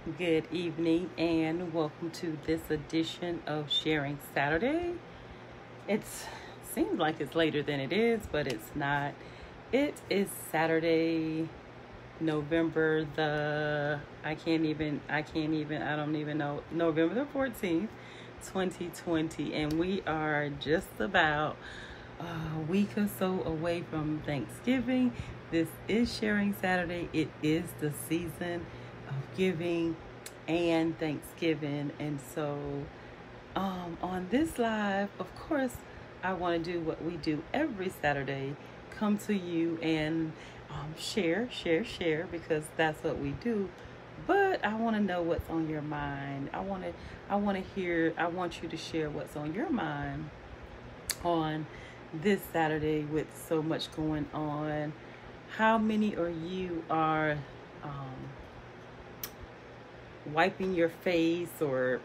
Good evening and welcome to this edition of Sharing Saturday. It seems like it's later than it is, but it's not. It is Saturday, November I don't even know, November the 14th, 2020, and we are just about a week or so away from Thanksgiving. This is Sharing Saturday. It is the season of giving and Thanksgiving. And so on this live, of course, I want to do what we do every Saturday, come to you and share, because that's what we do. But I want to know what's on your mind. I want you to share what's on your mind on this Saturday with so much going on. How many of you are wiping your face or,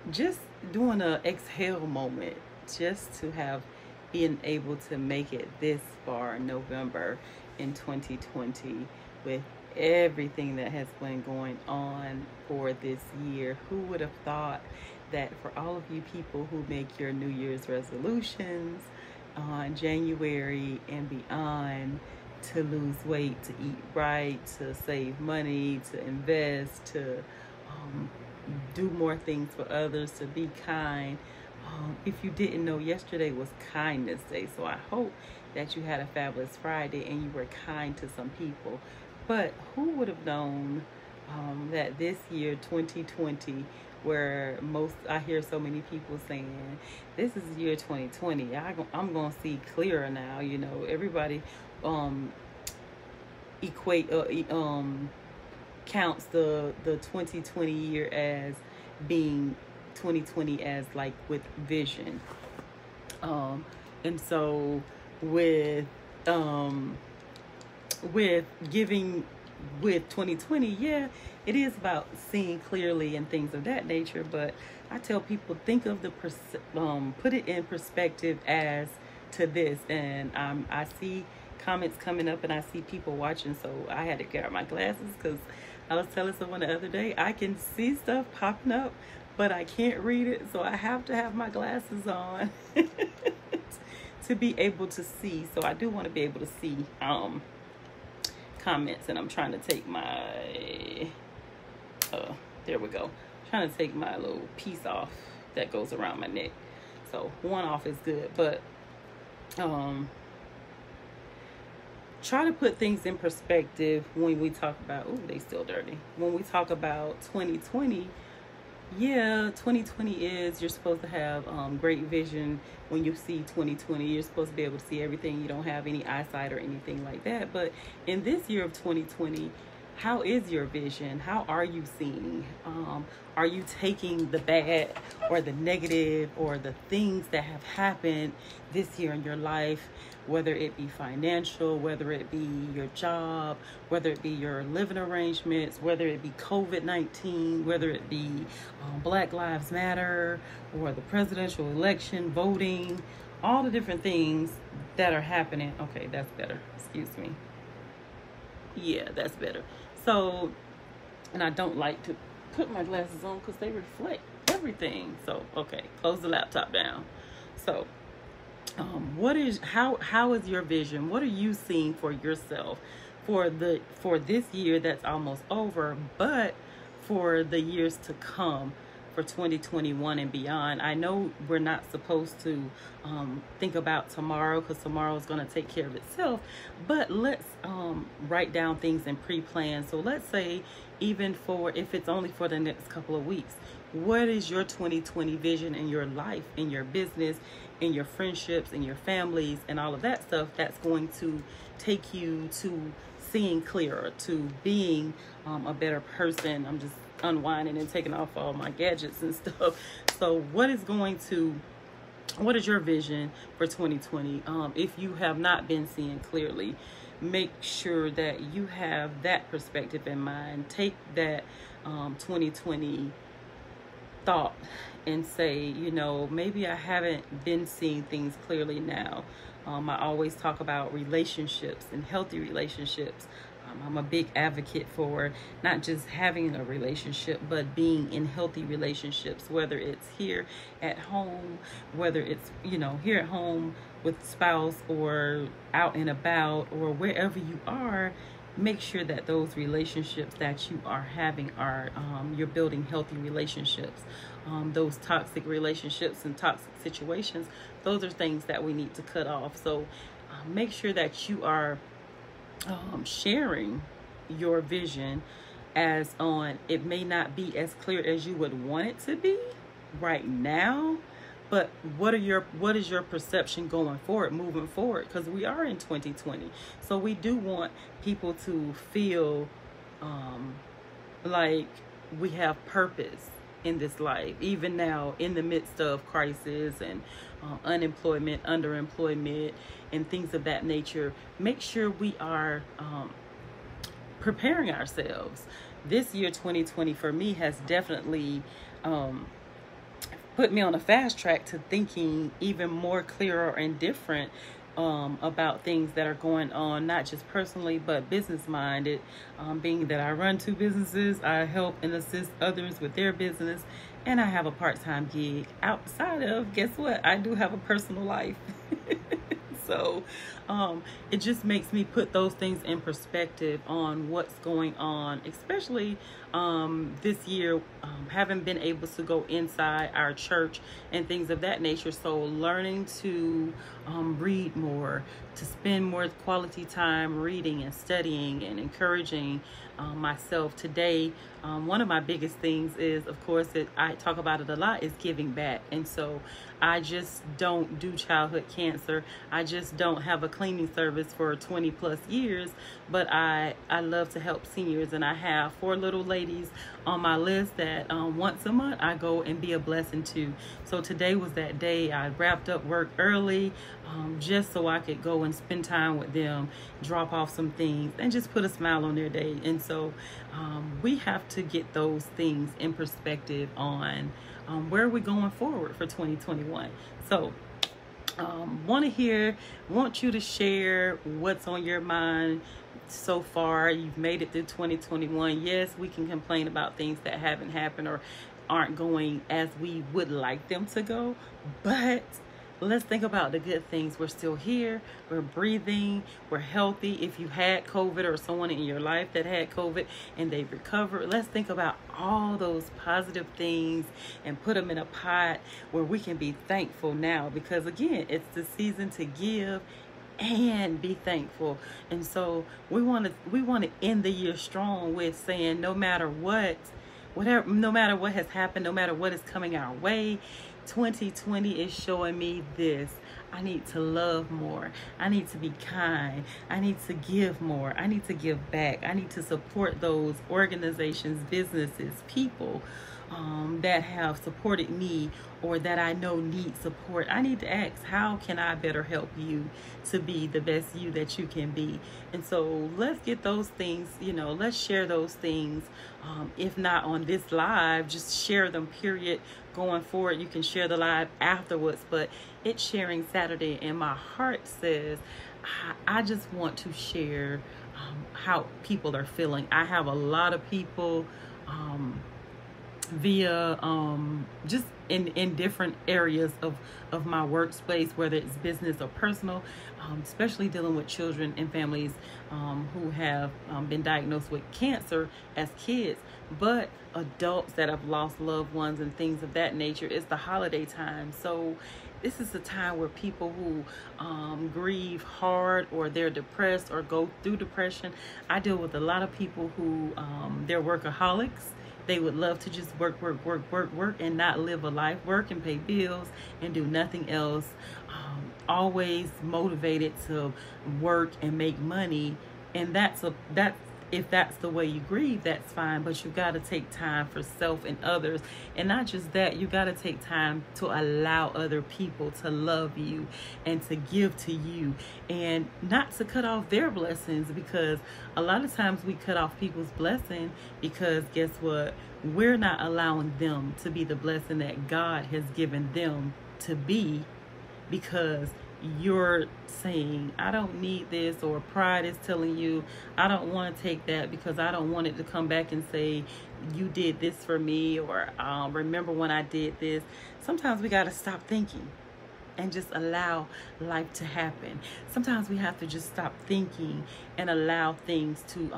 just doing a exhale moment just to have been able to make it this far November in 2020 with everything that has been going on for this year? Who would have thought that for all of you people who make your New Year's resolutions on January and beyond, to lose weight, to eat right, to save money, to invest, to do more things for others, to be kind. If you didn't know, yesterday was Kindness Day, so I hope that you had a fabulous Friday and you were kind to some people. But who would have known that this year, 2020, where I hear so many people saying, this is year 2020, I'm going to see clearer now. Everybody counts the 2020 year as being 2020 as like with vision. And so with giving with 2020, yeah, it is about seeing clearly and things of that nature. But I tell people, think of put it in perspective as to this. And I see comments coming up and I see people watching, so I had to get out my glasses because I was telling someone the other day, I can see stuff popping up, but I can't read it, so I have to have my glasses on to be able to see. So I do want to be able to see comments, and I'm trying to take my there we go. Trying to take my little piece off that goes around my neck. So one off is good, but try to put things in perspective when we talk about, they still dirty. When we talk about 2020, yeah, 2020 is, you're supposed to have great vision. When you see 2020, you're supposed to be able to see everything. You don't have any eyesight or anything like that. But in this year of 2020, how is your vision? How are you seeing? Are you taking the bad or the negative or the things that have happened this year in your life, whether it be financial, whether it be your job, whether it be your living arrangements, whether it be COVID-19, whether it be Black Lives Matter or the presidential election, voting, all the different things that are happening. Okay, that's better. Excuse me. Yeah, that's better. So, and I don't like to put my glasses on because they reflect everything. So, okay, close the laptop down. So, how is your vision? What are you seeing for yourself for this year that's almost over, but for the years to come, for 2021 and beyond? I know we're not supposed to think about tomorrow because tomorrow is going to take care of itself, but let's write down things and pre-plan. So let's say, even if it's only for the next couple of weeks, what is your 2020 vision in your life, in your business, in your friendships, in your families, and all of that stuff that's going to take you to seeing clearer, to being a better person? I'm just unwinding and taking off all my gadgets and stuff. So what is your vision for 2020? If you have not been seeing clearly, make sure that you have that perspective in mind. Take that 2020 thought and say, maybe I haven't been seeing things clearly now. I always talk about relationships and healthy relationships. I'm a big advocate for not just having a relationship, but being in healthy relationships, whether it's here at home, whether it's, here at home with spouse or out and about or wherever you are. Make sure that those relationships that you are having are you're building healthy relationships. Those toxic relationships and toxic situations, those are things that we need to cut off. So make sure that you are sharing your vision as on, it may not be as clear as you would want it to be right now, but what is your perception going forward, moving forward? Because we are in 2020, so we do want people to feel like we have purpose in this life, even now in the midst of crisis and unemployment, underemployment, and things of that nature. Make sure we are preparing ourselves. This year 2020 for me has definitely put me on a fast track to thinking even more clearer and different about things that are going on, not just personally, but business minded. Being that I run 2 businesses, I help and assist others with their business, and I have a part-time gig outside of, guess what? I do have a personal life. So it just makes me put those things in perspective on what's going on, especially this year, haven't been able to go inside our church and things of that nature. So learning to read more, to spend more quality time reading and studying and encouraging myself. Today, one of my biggest things is, of course, I talk about it a lot, is giving back. And so I just don't do childhood cancer. I just don't have a cleaning service for 20 plus years, but I love to help seniors, and I have 4 little ladies on my list that once a month I go and be a blessing to. So today was that day. I wrapped up work early just so I could go and spend time with them, drop off some things, and just put a smile on their day. And so we have to get those things in perspective on where are we going forward for 2021. So want you to share what's on your mind so far. You've made it through 2021. Yes, we can complain about things that haven't happened or aren't going as we would like them to go, but let's think about the good things. We're still here. We're breathing. We're healthy. If you had COVID or someone in your life that had COVID and they recovered, let's think about all those positive things and put them in a pot where we can be thankful now, because again, it's the season to give and be thankful. And so we want to end the year strong with saying, no matter what has happened, no matter what is coming our way, 2020 is showing me this. I need to love more. I need to be kind. I need to give more. I need to give back. I need to support those organizations, businesses, people that have supported me or that I know need support. I need to ask, how can I better help you to be the best you that you can be? And so let's get those things, let's share those things. If not on this live, just share them, period. Going forward, you can share the live afterwards, but it's sharing Saturday, and my heart says, I just want to share how people are feeling. I have a lot of people via just in different areas of my workspace, whether it's business or personal, especially dealing with children and families who have been diagnosed with cancer as kids, but adults that have lost loved ones and things of that nature. It's the holiday time, so this is the time where people who grieve hard, or they're depressed or go through depression. I deal with a lot of people who they're workaholics. They would love to just work and not live a life, work and pay bills and do nothing else. Always motivated to work and make money. And if that's the way you grieve, that's fine. But you got to take time for self and others. And not just that, you got to take time to allow other people to love you and to give to you, and not to cut off their blessings, because a lot of times we cut off people's blessing because guess what? We're not allowing them to be the blessing that God has given them to be, because you're saying, I don't need this, or pride is telling you, I don't want to take that because I don't want it to come back and say, you did this for me, or remember when I did this. Sometimes we got to stop thinking and just allow life to happen. Sometimes we have to just stop thinking and allow things to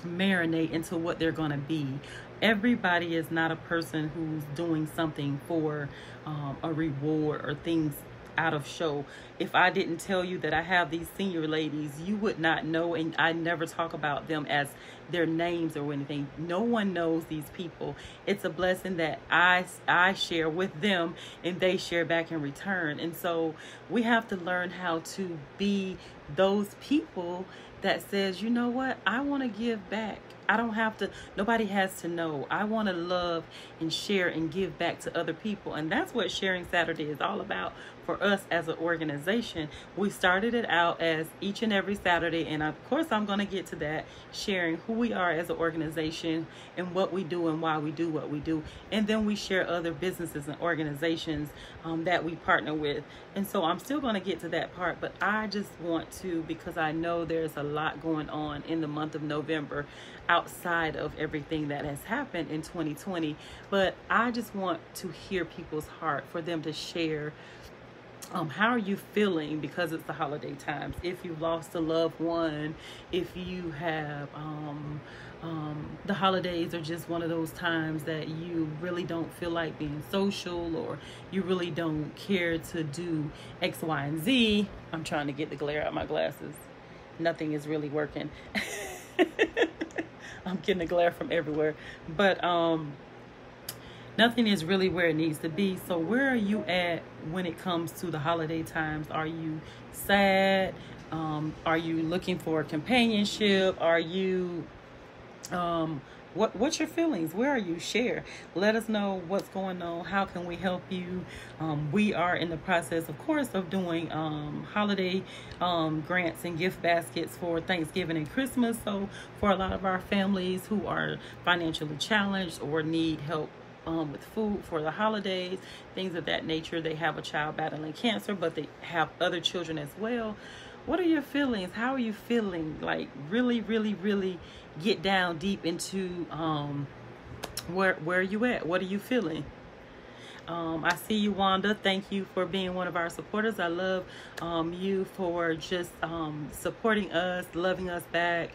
marinate into what they're going to be. Everybody is not a person who's doing something for a reward or things out of show. If I didn't tell you that I have these senior ladies, you would not know, and I never talk about them as their names or anything. No one knows these people. It's a blessing that I share with them and they share back in return. And so we have to learn how to be those people that says, you know what, I want to give back. I don't have to, nobody has to know. I want to love and share and give back to other people. And that's what Sharing Saturday is all about for us as an organization. We started it out as each and every Saturday. And of course, I'm going to get to that, sharing who we are as an organization and what we do and why we do what we do. And then we share other businesses and organizations that we partner with. And so I'm still going to get to that part, but I just want to, because I know there's a lot going on in the month of November outside of everything that has happened in 2020. But I just want to hear people's heart, for them to share how are you feeling, because it's the holiday times. If you've lost a loved one, if you have the holidays are just one of those times that you really don't feel like being social, or you really don't care to do X, Y, and Z. I'm trying to get the glare out of my glasses. Nothing is really working. I'm getting the glare from everywhere. But nothing is really where it needs to be. So where are you at when it comes to the holiday times? Are you sad? Are you looking for companionship? Are you what's your feelings? Where are you? Share. Let us know what's going on. How can we help you? We are in the process, of course, of doing holiday grants and gift baskets for Thanksgiving and Christmas. So for a lot of our families who are financially challenged or need help with food for the holidays, things of that nature. They have a child battling cancer, but they have other children as well. What are your feelings? How are you feeling? Like really, really, really get down deep into where are you at? What are you feeling? I see you, Wanda. Thank you for being one of our supporters. I love you for just supporting us, loving us back,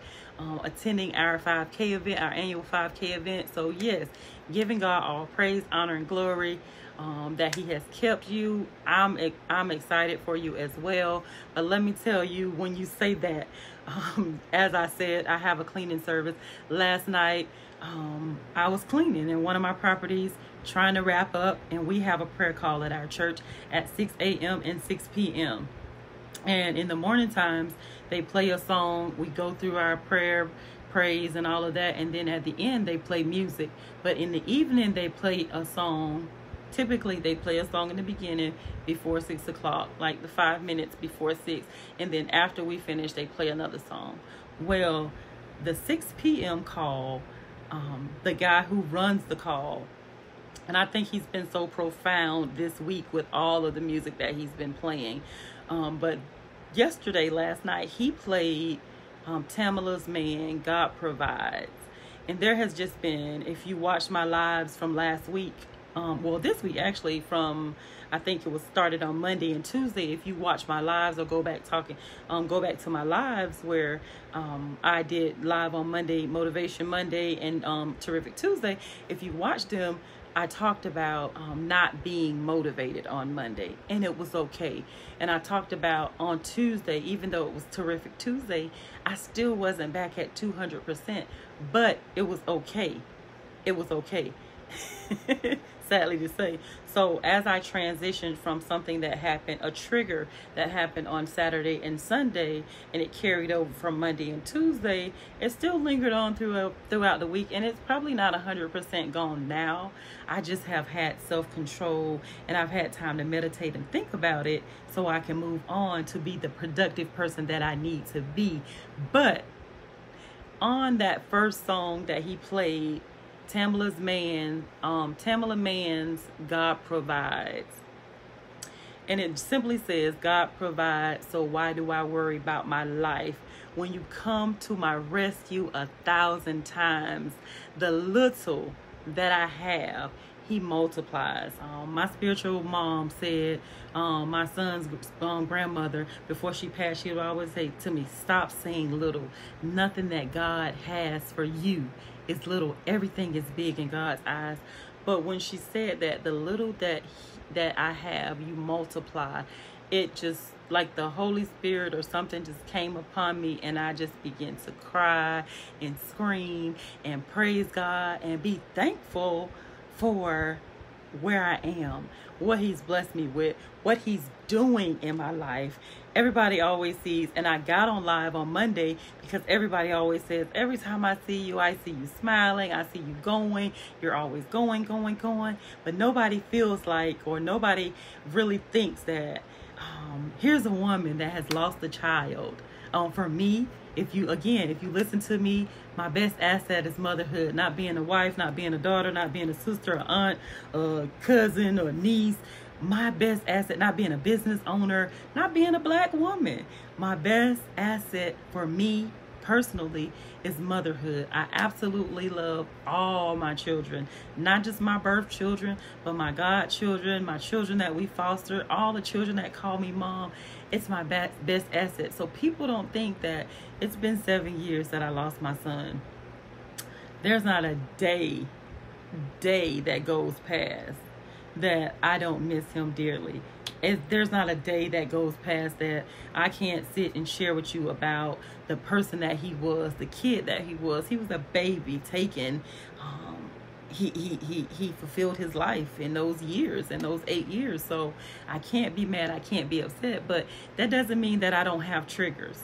attending our 5K event, our annual 5K event. So yes, giving God all praise, honor, and glory that He has kept you. I'm excited for you as well. But let me tell you, when you say that, as I said, I have a cleaning service. Last night, I was cleaning in one of my properties, trying to wrap up, and we have a prayer call at our church at 6 a.m. and 6 p.m. And in the morning times, they play a song. We go through our praise and all of that, and then at the end they play music. But in the evening they play a song. Typically they play a song in the beginning before 6 o'clock, like the 5 minutes before 6, and then after we finish they play another song. Well, the 6 p.m. call, the guy who runs the call, and I think he's been so profound this week with all of the music that he's been playing, but last night he played Tamala's Man, God Provides. And there has just been, if you watched my lives from last week, well, this week actually, from I think it was started on Monday and Tuesday. If you watch my lives or go back to my lives where I did live on Monday, Motivation Monday, and Terrific Tuesday. If you watched them, I talked about not being motivated on Monday, and it was okay. And I talked about on Tuesday, even though it was Terrific Tuesday, I still wasn't back at 200%, but it was okay. It was okay. Sadly to say. So as I transitioned from something that happened, a trigger that happened on Saturday and Sunday, and it carried over from Monday and Tuesday, it still lingered on throughout the week, and it's probably not 100% gone now. I just have had self-control, and I've had time to meditate and think about it so I can move on to be the productive person that I need to be. But on that first song that he played, Tamala Man's God Provides, And it simply says, God provides, so why do I worry about my life? When you come to my rescue 1,000 times, the little that I have, he multiplies. My spiritual mom said, my son's grandmother, before she passed, she would always say to me, stop saying little. Nothing that God has for you is little. Everything is big in God's eyes. But when she said that, the little that I have, you multiply, it just, like the Holy Spirit or something just came upon me, and I just began to cry and scream and praise God and be thankful for where I am, what he's blessed me with, what he's doing in my life. Everybody always sees, and I got on live on Monday because everybody always says, every time I see you smiling, I see you going, you're always going. But nobody feels like, or nobody really thinks that here's a woman that has lost a child. For me, if you listen to me, my best asset is motherhood. Not being a wife, not being a daughter, not being a sister, or aunt, a cousin, or niece. My best asset, not being a business owner, not being a black woman. My best asset for me personally is motherhood. I absolutely love all my children, not just my birth children, but my godchildren, my children that we foster, all the children that call me mom. It's my best asset. So people don't think that it's been 7 years that I lost my son. There's not a day that goes past that I don't miss him dearly. There's not a day that goes past that I can't sit and share with you about the person that he was, the kid that he was. He was a baby taken. He fulfilled his life in those years, in those 8 years. So I can't be mad. I can't be upset. But that doesn't mean that I don't have triggers.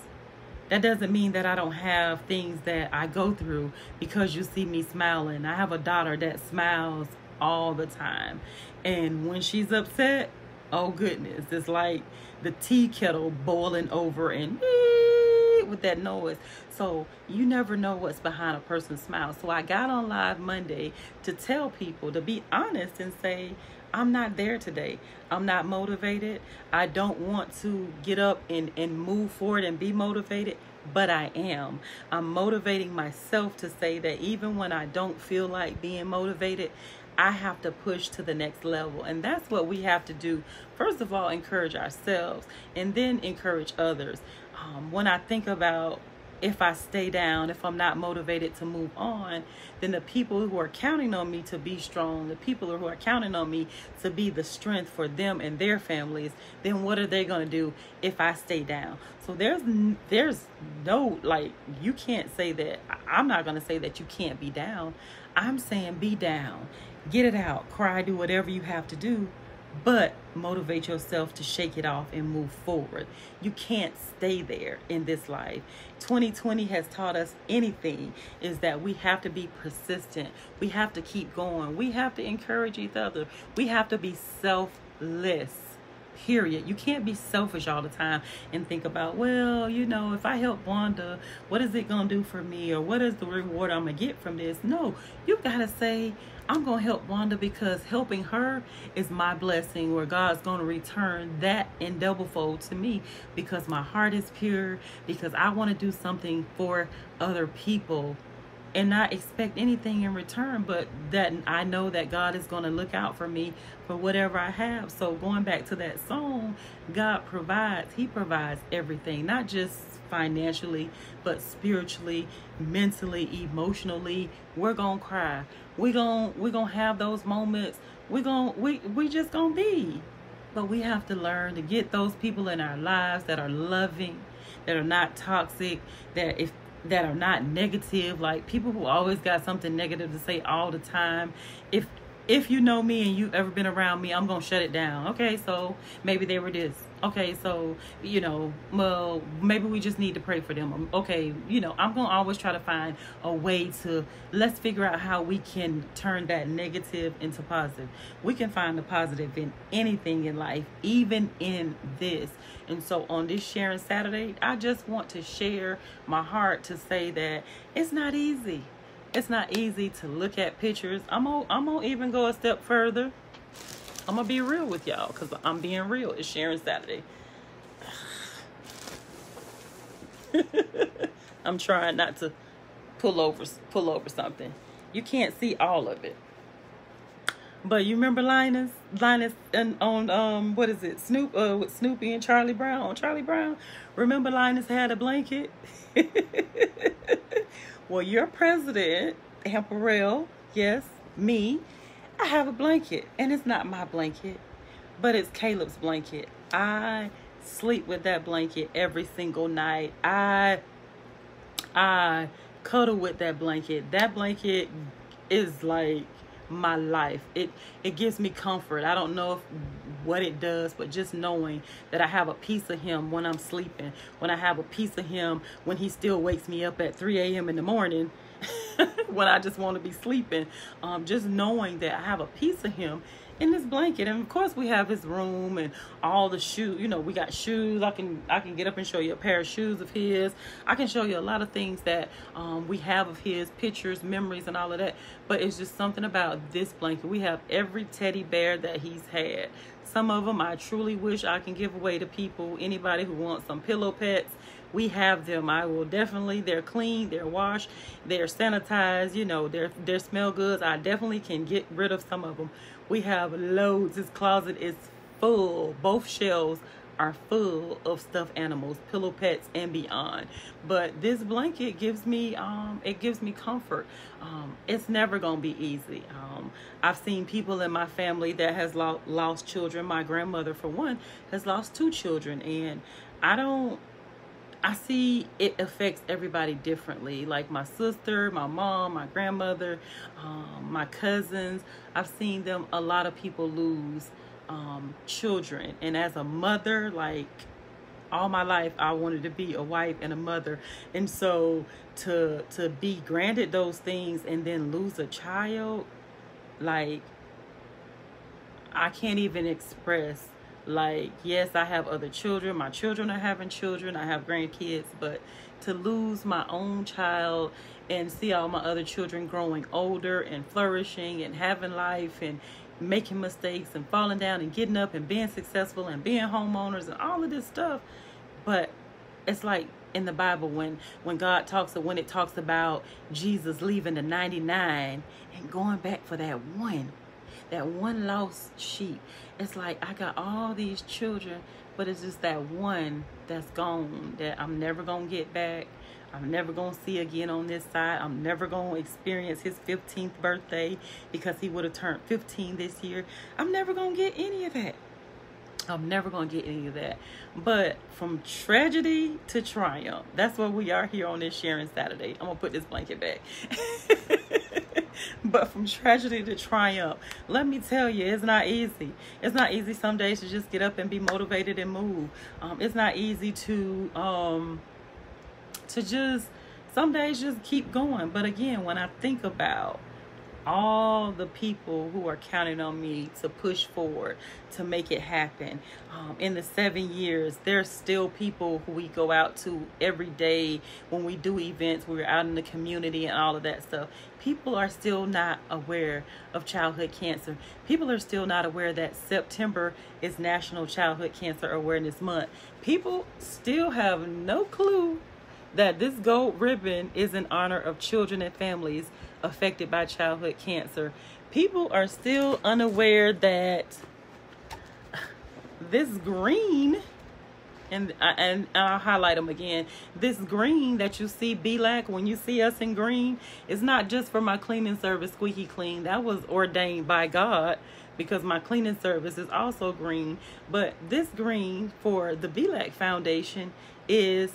That doesn't mean that I don't have things that I go through because you see me smiling. I have a daughter that smiles all the time. And when she's upset, oh goodness, it's like the tea kettle boiling over and with that noise. So you never know what's behind a person's smile. So I got on live Monday to tell people to be honest and say, I'm not there today. I'm not motivated. I don't want to get up and move forward and be motivated, but I am. I'm motivating myself to say that even when I don't feel like being motivated, I have to push to the next level. And that's what we have to do. First of all, encourage ourselves and then encourage others. When I think about if I stay down, if I'm not motivated to move on, then the people who are counting on me to be strong, the people who are counting on me to be the strength for them and their families, then what are they going to do if I stay down? So there's no, like, you can't say that. I'm not going to say that you can't be down. I'm saying be down. Get it out, cry, do whatever you have to do, but motivate yourself to shake it off and move forward. You can't stay there in this life. 2020 has taught us anything is that we have to be persistent. We have to keep going. We have to encourage each other. We have to be selfless. Period. You can't be selfish all the time and think about, well, you know, if I help Wanda, what is it going to do for me? Or what is the reward I'm going to get from this? No, you got to say, I'm going to help Wanda because helping her is my blessing, where God's going to return that in double fold to me because my heart is pure, because I want to do something for other people and not expect anything in return, but that I know that God is going to look out for me for whatever I have. So going back to that song, God provides. He provides everything, not just financially, but spiritually, mentally, emotionally. We're going to cry. We're going to have those moments. We just going to be. But we have to learn to get those people in our lives that are loving, that are not toxic, that are not negative, like people who always got something negative to say all the time. If you know me and you've ever been around me, I'm going to shut it down. Okay, so maybe they were this. Okay, so, you know, well, maybe we just need to pray for them. Okay, you know, I'm going to always try to find a way to, let's figure out how we can turn that negative into positive. We can find the positive in anything in life, even in this. And so on this Sharing Saturday, I just want to share my heart to say that it's not easy. It's not easy to look at pictures. I'm gonna even go a step further. I'm going to be real with y'all because I'm being real. It's Sharon Saturday. I'm trying not to pull over something. You can't see all of it. But you remember Linus and on what is it? With Snoopy and Charlie Brown on Charlie Brown. Remember Linus had a blanket? Well, your president, Hamperell, yes, me, I have a blanket. And it's not my blanket, but it's Caleb's blanket. I sleep with that blanket every single night. I cuddle with that blanket. That blanket is like my life. It gives me comfort. I don't know what it does, but just knowing that I have a piece of him when I'm sleeping, when I have a piece of him when he still wakes me up at 3 a.m. in the morning when I just want to be sleeping, just knowing that I have a piece of him in this blanket. And of course we have his room and all the shoes. You know, we got shoes. I can get up and show you a pair of shoes of his. I can show you a lot of things that we have of his, pictures, memories, and all of that. But it's just something about this blanket. We have every teddy bear that he's had. Some of them I truly wish I can give away to people. Anybody who wants some pillow pets, we have them. I will definitely. They're clean, they're washed, they're sanitized, you know, they're smell goods. I definitely can get rid of some of them. We have loads. His closet is full. Both shelves are full of stuffed animals, pillow pets, and beyond. But this blanket gives me comfort. It's never gonna be easy. I've seen people in my family that has lost children. My grandmother, for one, has lost 2 children, and I see it affects everybody differently. Like my sister, my mom, my grandmother, my cousins. I've seen them, a lot of people lose children. And as a mother, like all my life, I wanted to be a wife and a mother. And so to be granted those things and then lose a child, like I can't even express. Like, yes, I have other children. My children are having children. I have grandkids. But to lose my own child and see all my other children growing older and flourishing and having life and making mistakes and falling down and getting up and being successful and being homeowners and all of this stuff. But it's like in the Bible when God talks, when it talks about Jesus leaving the 99 and going back for that one lost sheep. It's like I got all these children, but it's just that one that's gone, that I'm never gonna get back. I'm never gonna see again on this side. I'm never gonna experience his 15th birthday because he would have turned 15 this year. I'm never gonna get any of that. I'm never gonna get any of that. But from tragedy to triumph, that's what we are here on this Sharon Saturday. I'm gonna put this blanket back. But from tragedy to triumph, let me tell you, it's not easy. It's not easy some days to just get up and be motivated and move. It's not easy to just some days just keep going. But again, when I think about all the people who are counting on me to push forward, to make it happen. In the 7 years, there's still people who we go out to every day when we do events, we're out in the community and all of that stuff. People are still not aware of childhood cancer. People are still not aware that September is National Childhood Cancer Awareness Month. People still have no clue that this gold ribbon is in honor of children and families affected by childhood cancer. People are still unaware that this green, and I'll highlight them again, this green that you see, BLAC, when you see us in green, is not just for my cleaning service, Squeaky Clean. That was ordained by God because my cleaning service is also green. But this green for the belacfoundation is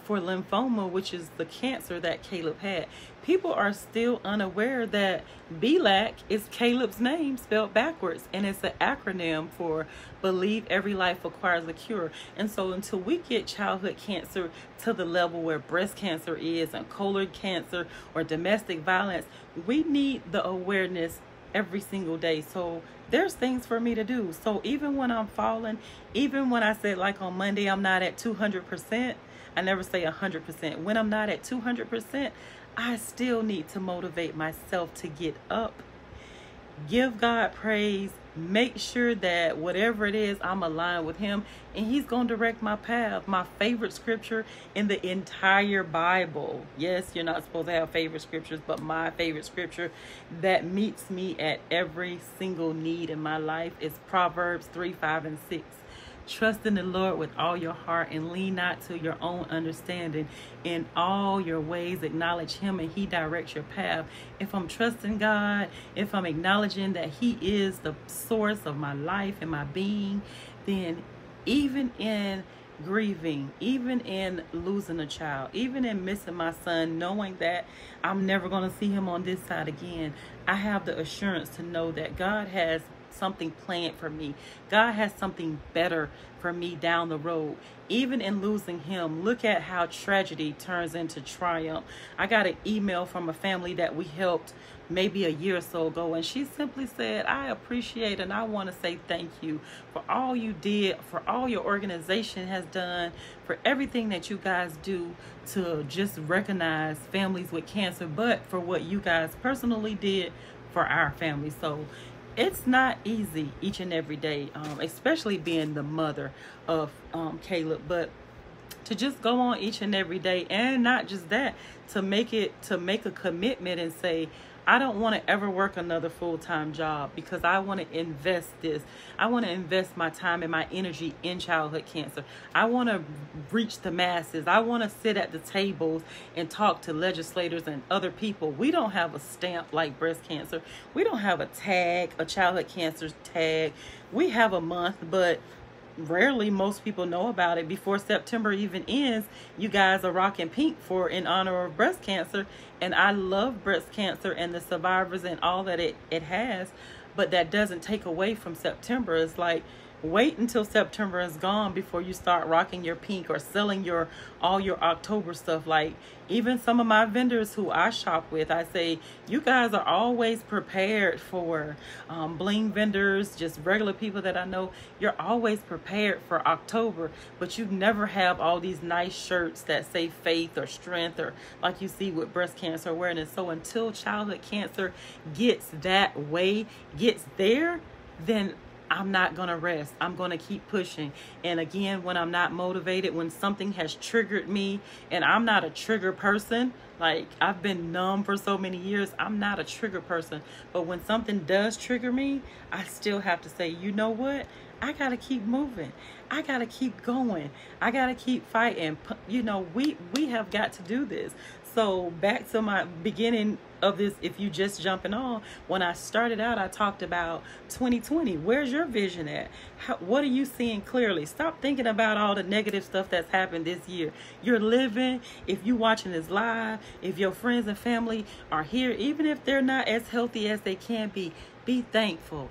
for lymphoma, which is the cancer that Caleb had. People are still unaware that BLAC is Caleb's name spelled backwards, and it's an acronym for Believe Every Life Acquires a Cure. And so until we get childhood cancer to the level where breast cancer is, and colon cancer, or domestic violence, we need the awareness every single day. So there's things for me to do. So even when I'm falling, even when I said, like on Monday, I'm not at 200%, I never say 100%. When I'm not at 200%, I still need to motivate myself to get up, give God praise, make sure that whatever it is, I'm aligned with him, and he's going to direct my path. My favorite scripture in the entire Bible. Yes, you're not supposed to have favorite scriptures, but my favorite scripture that meets me at every single need in my life is Proverbs 3, 5, and 6. Trust in the Lord with all your heart and lean not to your own understanding. In all your ways, acknowledge him and he directs your path. If I'm trusting God, if I'm acknowledging that he is the source of my life and my being, then even in grieving, even in losing a child, even in missing my son, knowing that I'm never going to see him on this side again, I have the assurance to know that God has something planned for me. God has something better for me down the road. Even in losing him, look at how tragedy turns into triumph. I got an email from a family that we helped maybe a year or so ago, and she simply said, I appreciate and I want to say thank you for all you did, for all your organization has done, for everything that you guys do to just recognize families with cancer, but for what you guys personally did for our family. So it's not easy each and every day, especially being the mother of Caleb, but to just go on each and every day, and not just that, to make a commitment and say, I don't want to ever work another full-time job because I want to invest this. I want to invest my time and my energy in childhood cancer. I want to reach the masses. I want to sit at the tables and talk to legislators and other people. We don't have a stamp like breast cancer. We don't have a tag, a childhood cancer tag. We have a month, but rarely most people know about it. Before September even ends, you guys are rocking pink for in honor of breast cancer, and I love breast cancer and the survivors and all that it has, but that doesn't take away from September. It's like, wait until September is gone before you start rocking your pink or selling all your October stuff. Like, even some of my vendors who I shop with, I say, you guys are always prepared for bling vendors, just regular people that I know. You're always prepared for October, but you never have all these nice shirts that say faith or strength, or like you see with breast cancer awareness. So until childhood cancer gets that way, gets there, then I'm not going to rest. I'm going to keep pushing. And again, when I'm not motivated, when something has triggered me, and I'm not a trigger person, like I've been numb for so many years, I'm not a trigger person. But when something does trigger me, I still have to say, you know what? I got to keep moving. I got to keep going. I got to keep fighting. You know, we have got to do this. So back to my beginning of this, if you just jumping on, when I started out, I talked about 2020. Where's your vision at? What are you seeing clearly? Stop thinking about all the negative stuff that's happened this year. You're living. If you watching this live, if your friends and family are here, even if they're not as healthy as they can be thankful.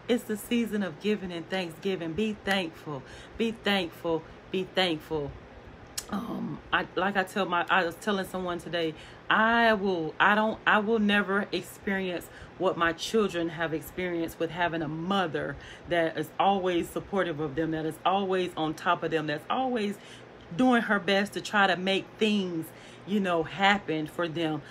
It's the season of giving and thanksgiving. Be thankful. Be thankful. Be thankful. I was telling someone today, I will never experience what my children have experienced with having a mother that is always supportive of them, that is always on top of them, that's always doing her best to try to make things, happen for them.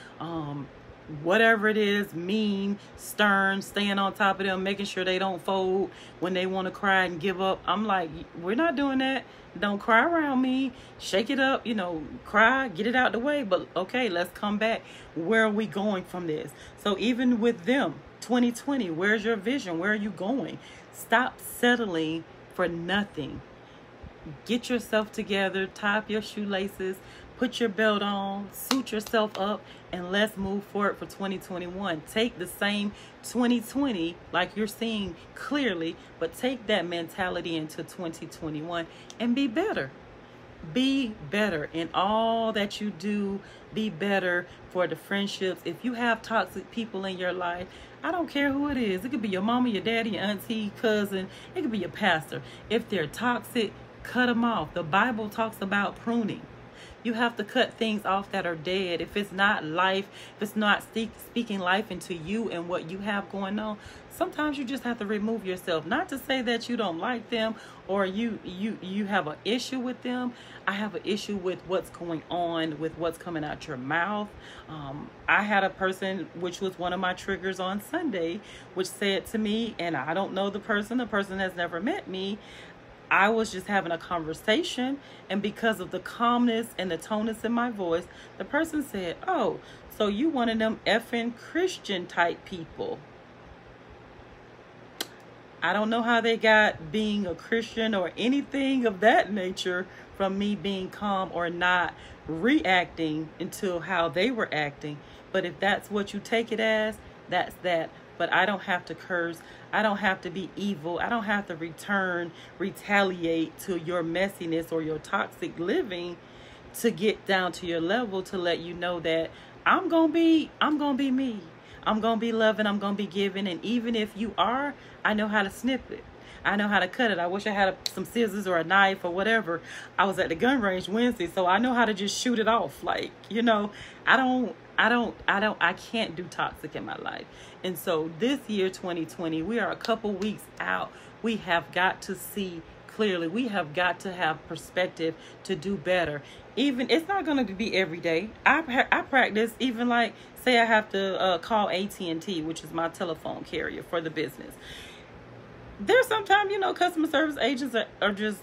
Whatever it is, mean, stern, staying on top of them, making sure they don't fold when they want to cry and give up. I'm like, we're not doing that. Don't cry around me. Shake it up, cry, get it out the way. But okay, let's come back. Where are we going from this? So even with them, 2020, where's your vision? Where are you going? Stop settling for nothing. Get yourself together, tie up your shoelaces, put your belt on, suit yourself up, and let's move forward for 2021. Take the same 2020, like you're seeing clearly, but take that mentality into 2021 and be better. Be better in all that you do. Be better for the friendships. If you have toxic people in your life, I don't care who it is. It could be your mama, your daddy, your auntie, cousin. It could be your pastor. If they're toxic, cut them off. The Bible talks about pruning. You have to cut things off that are dead. If it's not life, if it's not speaking life into you and what you have going on, sometimes you just have to remove yourself. Not to say that you don't like them or you have an issue with them. I have an issue with what's going on, with what's coming out your mouth. I had a person, which was one of my triggers on Sunday, which said to me, and I don't know the person has never met me. I was just having a conversation, and because of the calmness and the toneness in my voice, the person said, "Oh, so you one of them effing Christian type people." I don't know how they got being a Christian or anything of that nature from me being calm or not reacting until how they were acting. But if that's what you take it as, that's that. But I don't have to curse. I don't have to be evil. I don't have to retaliate to your messiness or your toxic living to get down to your level, to let you know that I'm gonna be me. I'm gonna be loving, I'm gonna be giving, and even if you are, I know how to snip it. I know how to cut it. I wish I had some scissors or a knife or whatever. I was at the gun range Wednesday, so I know how to just shoot it off. Like, I can't do toxic in my life. And so this year, 2020, we are a couple weeks out. We have got to see clearly. We have got to have perspective to do better. Even, it's not going to be every day. I practice, even like, say I have to call AT&T, which is my telephone carrier for the business. There's sometimes, customer service agents are just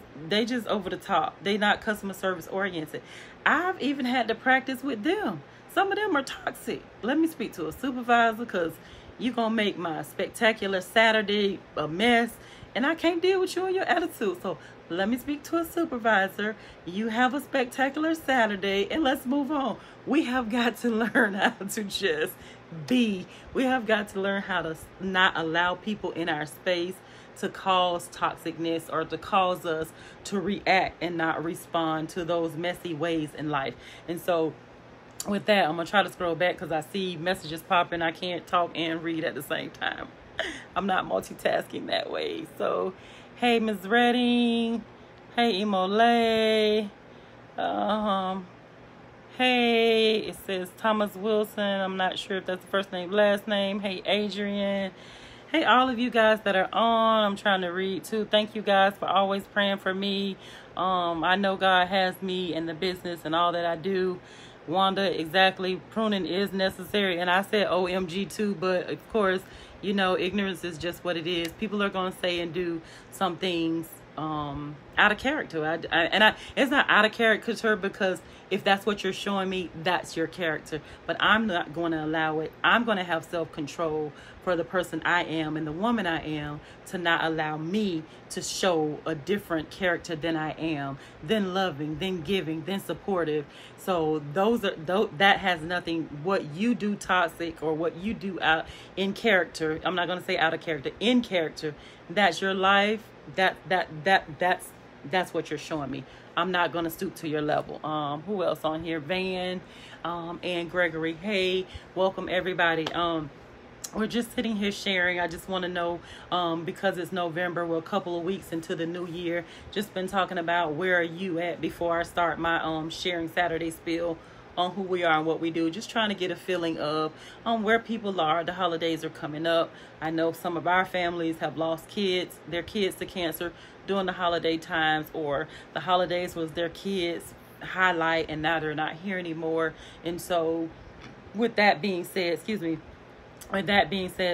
over the top. They not customer service oriented. I've even had to practice with them. Some of them are toxic. Let me speak to a supervisor, because you're going to make my spectacular Saturday a mess, and I can't deal with you and your attitude. So let me speak to a supervisor. You have a spectacular Saturday, and let's move on. We have got to learn how to just be. We have got to learn how to not allow people in our space to cause toxicness or to cause us to react and not respond to those messy ways in life. And so with that, I'm going to try to scroll back because I see messages popping. I can't talk and read at the same time. I'm not multitasking that way. So, hey, Ms. Redding. Hey, Imole. Hey, it says Thomas Wilson. I'm not sure if that's the first name, last name. Hey, Adrian. Hey, all of you guys that are on. I'm trying to read too. Thank you guys for always praying for me. I know God has me in the business and all that I do. Wanda, exactly. Pruning is necessary. And I said OMG too, but of course, ignorance is just what it is. People are going to say and do some things out of character. It's not out of character, because if that's what you're showing me, that's your character. But I'm not going to allow it. I'm going to have self-control for the person I am and the woman I am, to not allow me to show a different character than I am, than loving, than giving, than supportive. So that has nothing, what you do toxic or what you do out in character. I'm not going to say out of character, in character. That's your life. That's what you're showing me. I'm not going to stoop to your level. Who else on here? Van, and Gregory. Hey, welcome everybody. We're just sitting here sharing. I just want to know, because it's November, we're a couple of weeks into the new year. Just been talking about where are you at before I start my sharing Saturday spiel on who we are and what we do. Just trying to get a feeling of where people are. The holidays are coming up. I know some of our families have lost their kids to cancer during the holiday times, or the holidays was their kids' highlight and now they're not here anymore. And so with that being said,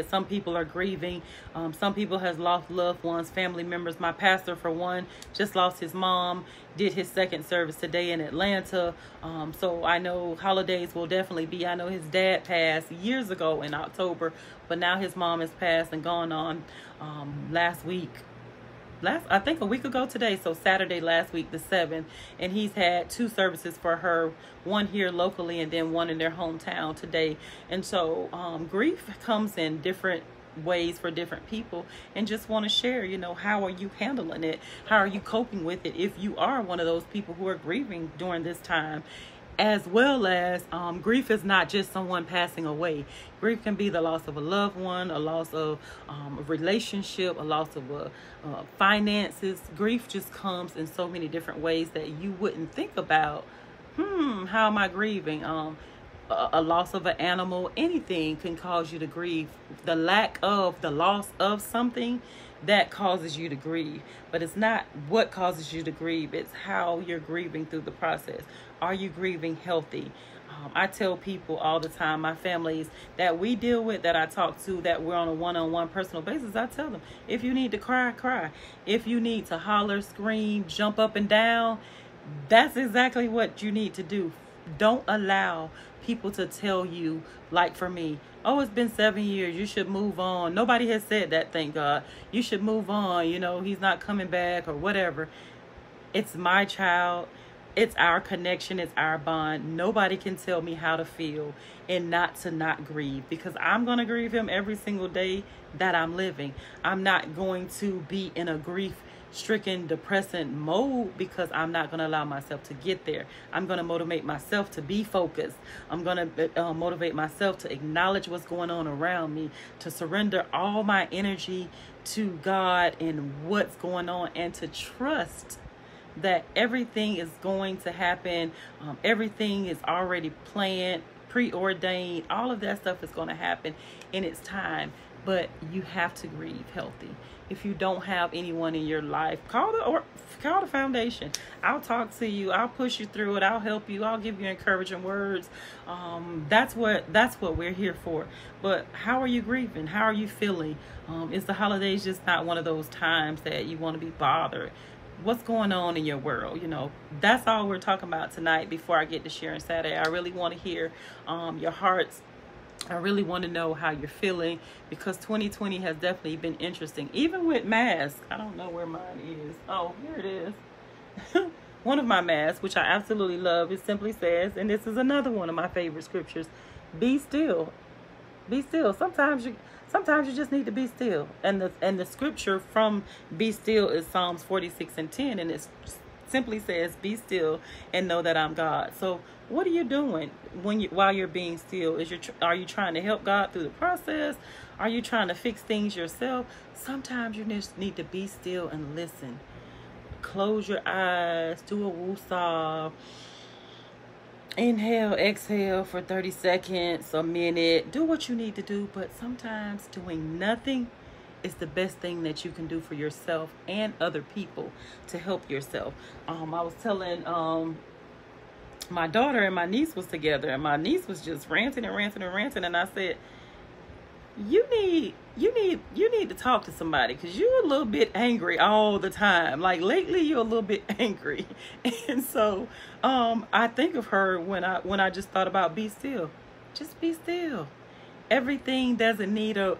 some people are grieving. Some people has lost loved ones, family members. My pastor, for one, just lost his mom, did his second service today in Atlanta. So I know holidays will definitely be. I know his dad passed years ago in October, but now his mom has passed and gone on I think a week ago today, so Saturday last week, the 7th, and he's had 2 services for her, one here locally and then one in their hometown today. And so grief comes in different ways for different people, and just want to share, how are you handling it? How are you coping with it if you are one of those people who are grieving during this time? As well as grief is not just someone passing away. Grief can be the loss of a loved one, a loss of a relationship, a loss of finances. Grief just comes in so many different ways that you wouldn't think about How am I grieving? A loss of an animal, anything can cause you to grieve. The loss of something, that causes you to grieve. But it's not what causes you to grieve, it's how you're grieving through the process. Are you grieving healthy? I tell people all the time, my families that we deal with, that I talk to, that we're on a one-on-one personal basis, I tell them, if you need to cry, cry. If you need to holler, scream, jump up and down, that's exactly what you need to do. Don't allow people to tell you, like for me, oh, it's been 7 years, you should move on. Nobody has said that, thank God. You should move on, he's not coming back or whatever. It's my child. It's our connection. It's our bond. Nobody can tell me how to feel and not grieve, because I'm going to grieve him every single day that I'm living. I'm not going to be in a grief-stricken, depressant mode, because I'm not going to allow myself to get there. I'm going to motivate myself to be focused. I'm going to motivate myself to acknowledge what's going on around me, to surrender all my energy to God and what's going on, and to trust that everything is going to happen. Everything is already planned, preordained. All of that stuff is going to happen in its time. But you have to grieve healthy. If you don't have anyone in your life, call the foundation. I'll talk to you. I'll push you through it. I'll help you. I'll give you encouraging words. That's what we're here for. But how are you grieving? How are you feeling? Is the holidays just not one of those times that you want to be bothered? What's going on in your world? That's all we're talking about tonight. Before I get to sharing Saturday, I really want to hear your hearts. I really want to know how you're feeling, because 2020 has definitely been interesting, even with masks. I don't know where mine is. Oh, here it is. One of my masks, which I absolutely love, it simply says, and this is another one of my favorite scriptures, be still. Be still. Sometimes you just need to be still. And the scripture from be still is Psalms 46:10, and it simply says, be still and know that I'm God. So what are you doing while you're being still? Are you trying to help God through the process? Are you trying to fix things yourself? Sometimes you just need to be still and listen. Close your eyes, do a woosah. Inhale, exhale for 30 seconds, a minute. Do what you need to do, but sometimes doing nothing is the best thing that you can do for yourself and other people to help yourself. I was telling my daughter and my niece was together, and my niece was just ranting, and I said, you need to talk to somebody, because you're a little bit angry all the time. Like lately you're a little bit angry. And so I think of her when I just thought about be still. Just be still. Everything doesn't need a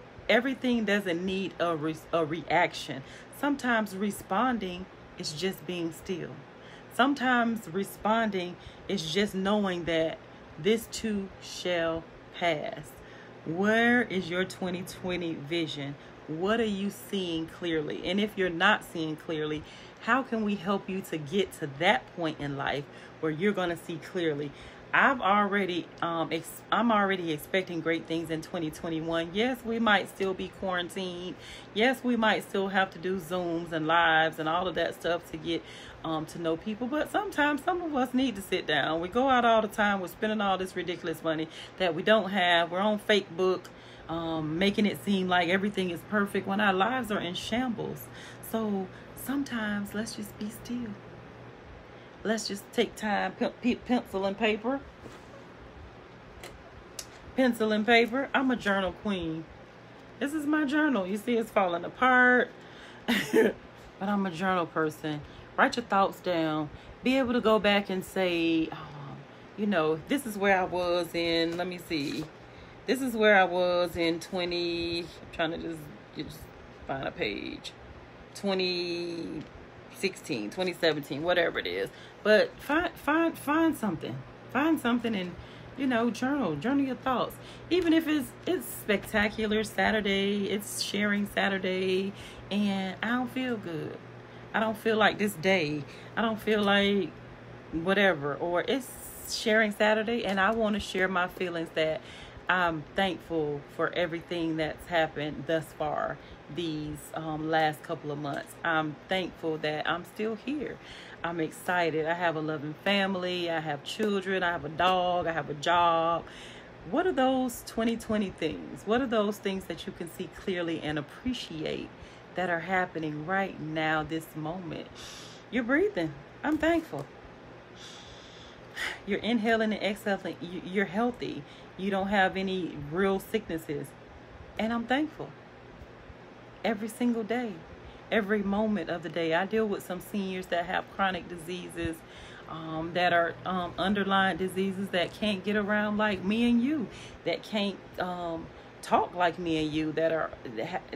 reaction. Sometimes responding is just being still. Sometimes responding is just knowing that this too shall pass. Where is your 2020 vision? What are you seeing clearly? And if you're not seeing clearly, how can we help you to get to that point in life where you're going to see clearly? I'm already expecting great things in 2021. Yes, we might still be quarantined. Yes, we might still have to do Zooms and lives and all of that stuff to get to know people. But sometimes some of us need to sit down. We go out all the time. We're spending all this ridiculous money that we don't have. We're on Facebook, making it seem like everything is perfect when our lives are in shambles. So sometimes let's just be still. Let's just take time, pencil and paper. Pencil and paper. I'm a journal queen. This is my journal. You see it's falling apart. But I'm a journal person. Write your thoughts down. Be able to go back and say, this is where I was in, let me see. This is where I was in 20, I'm trying to just find a page. 2016, 2017, whatever it is. But find something. Find something and, journal your thoughts. Even if it's spectacular Saturday, it's sharing Saturday, and I don't feel good. I don't feel like this day. I don't feel like whatever. Or it's sharing Saturday, and I want to share my feelings that I'm thankful for everything that's happened thus far these last couple of months. I'm thankful that I'm still here. I'm excited. I have a loving family. I have children. I have a dog. I have a job. What are those 2020 things? What are those things that you can see clearly and appreciate that are happening right now, this moment? You're breathing. I'm thankful. You're inhaling and exhaling. You're healthy. You don't have any real sicknesses. And I'm thankful. Every single day, every moment of the day. I deal with some seniors that have chronic diseases, that are underlying diseases that can't get around like me and you, that can't talk like me and you, that are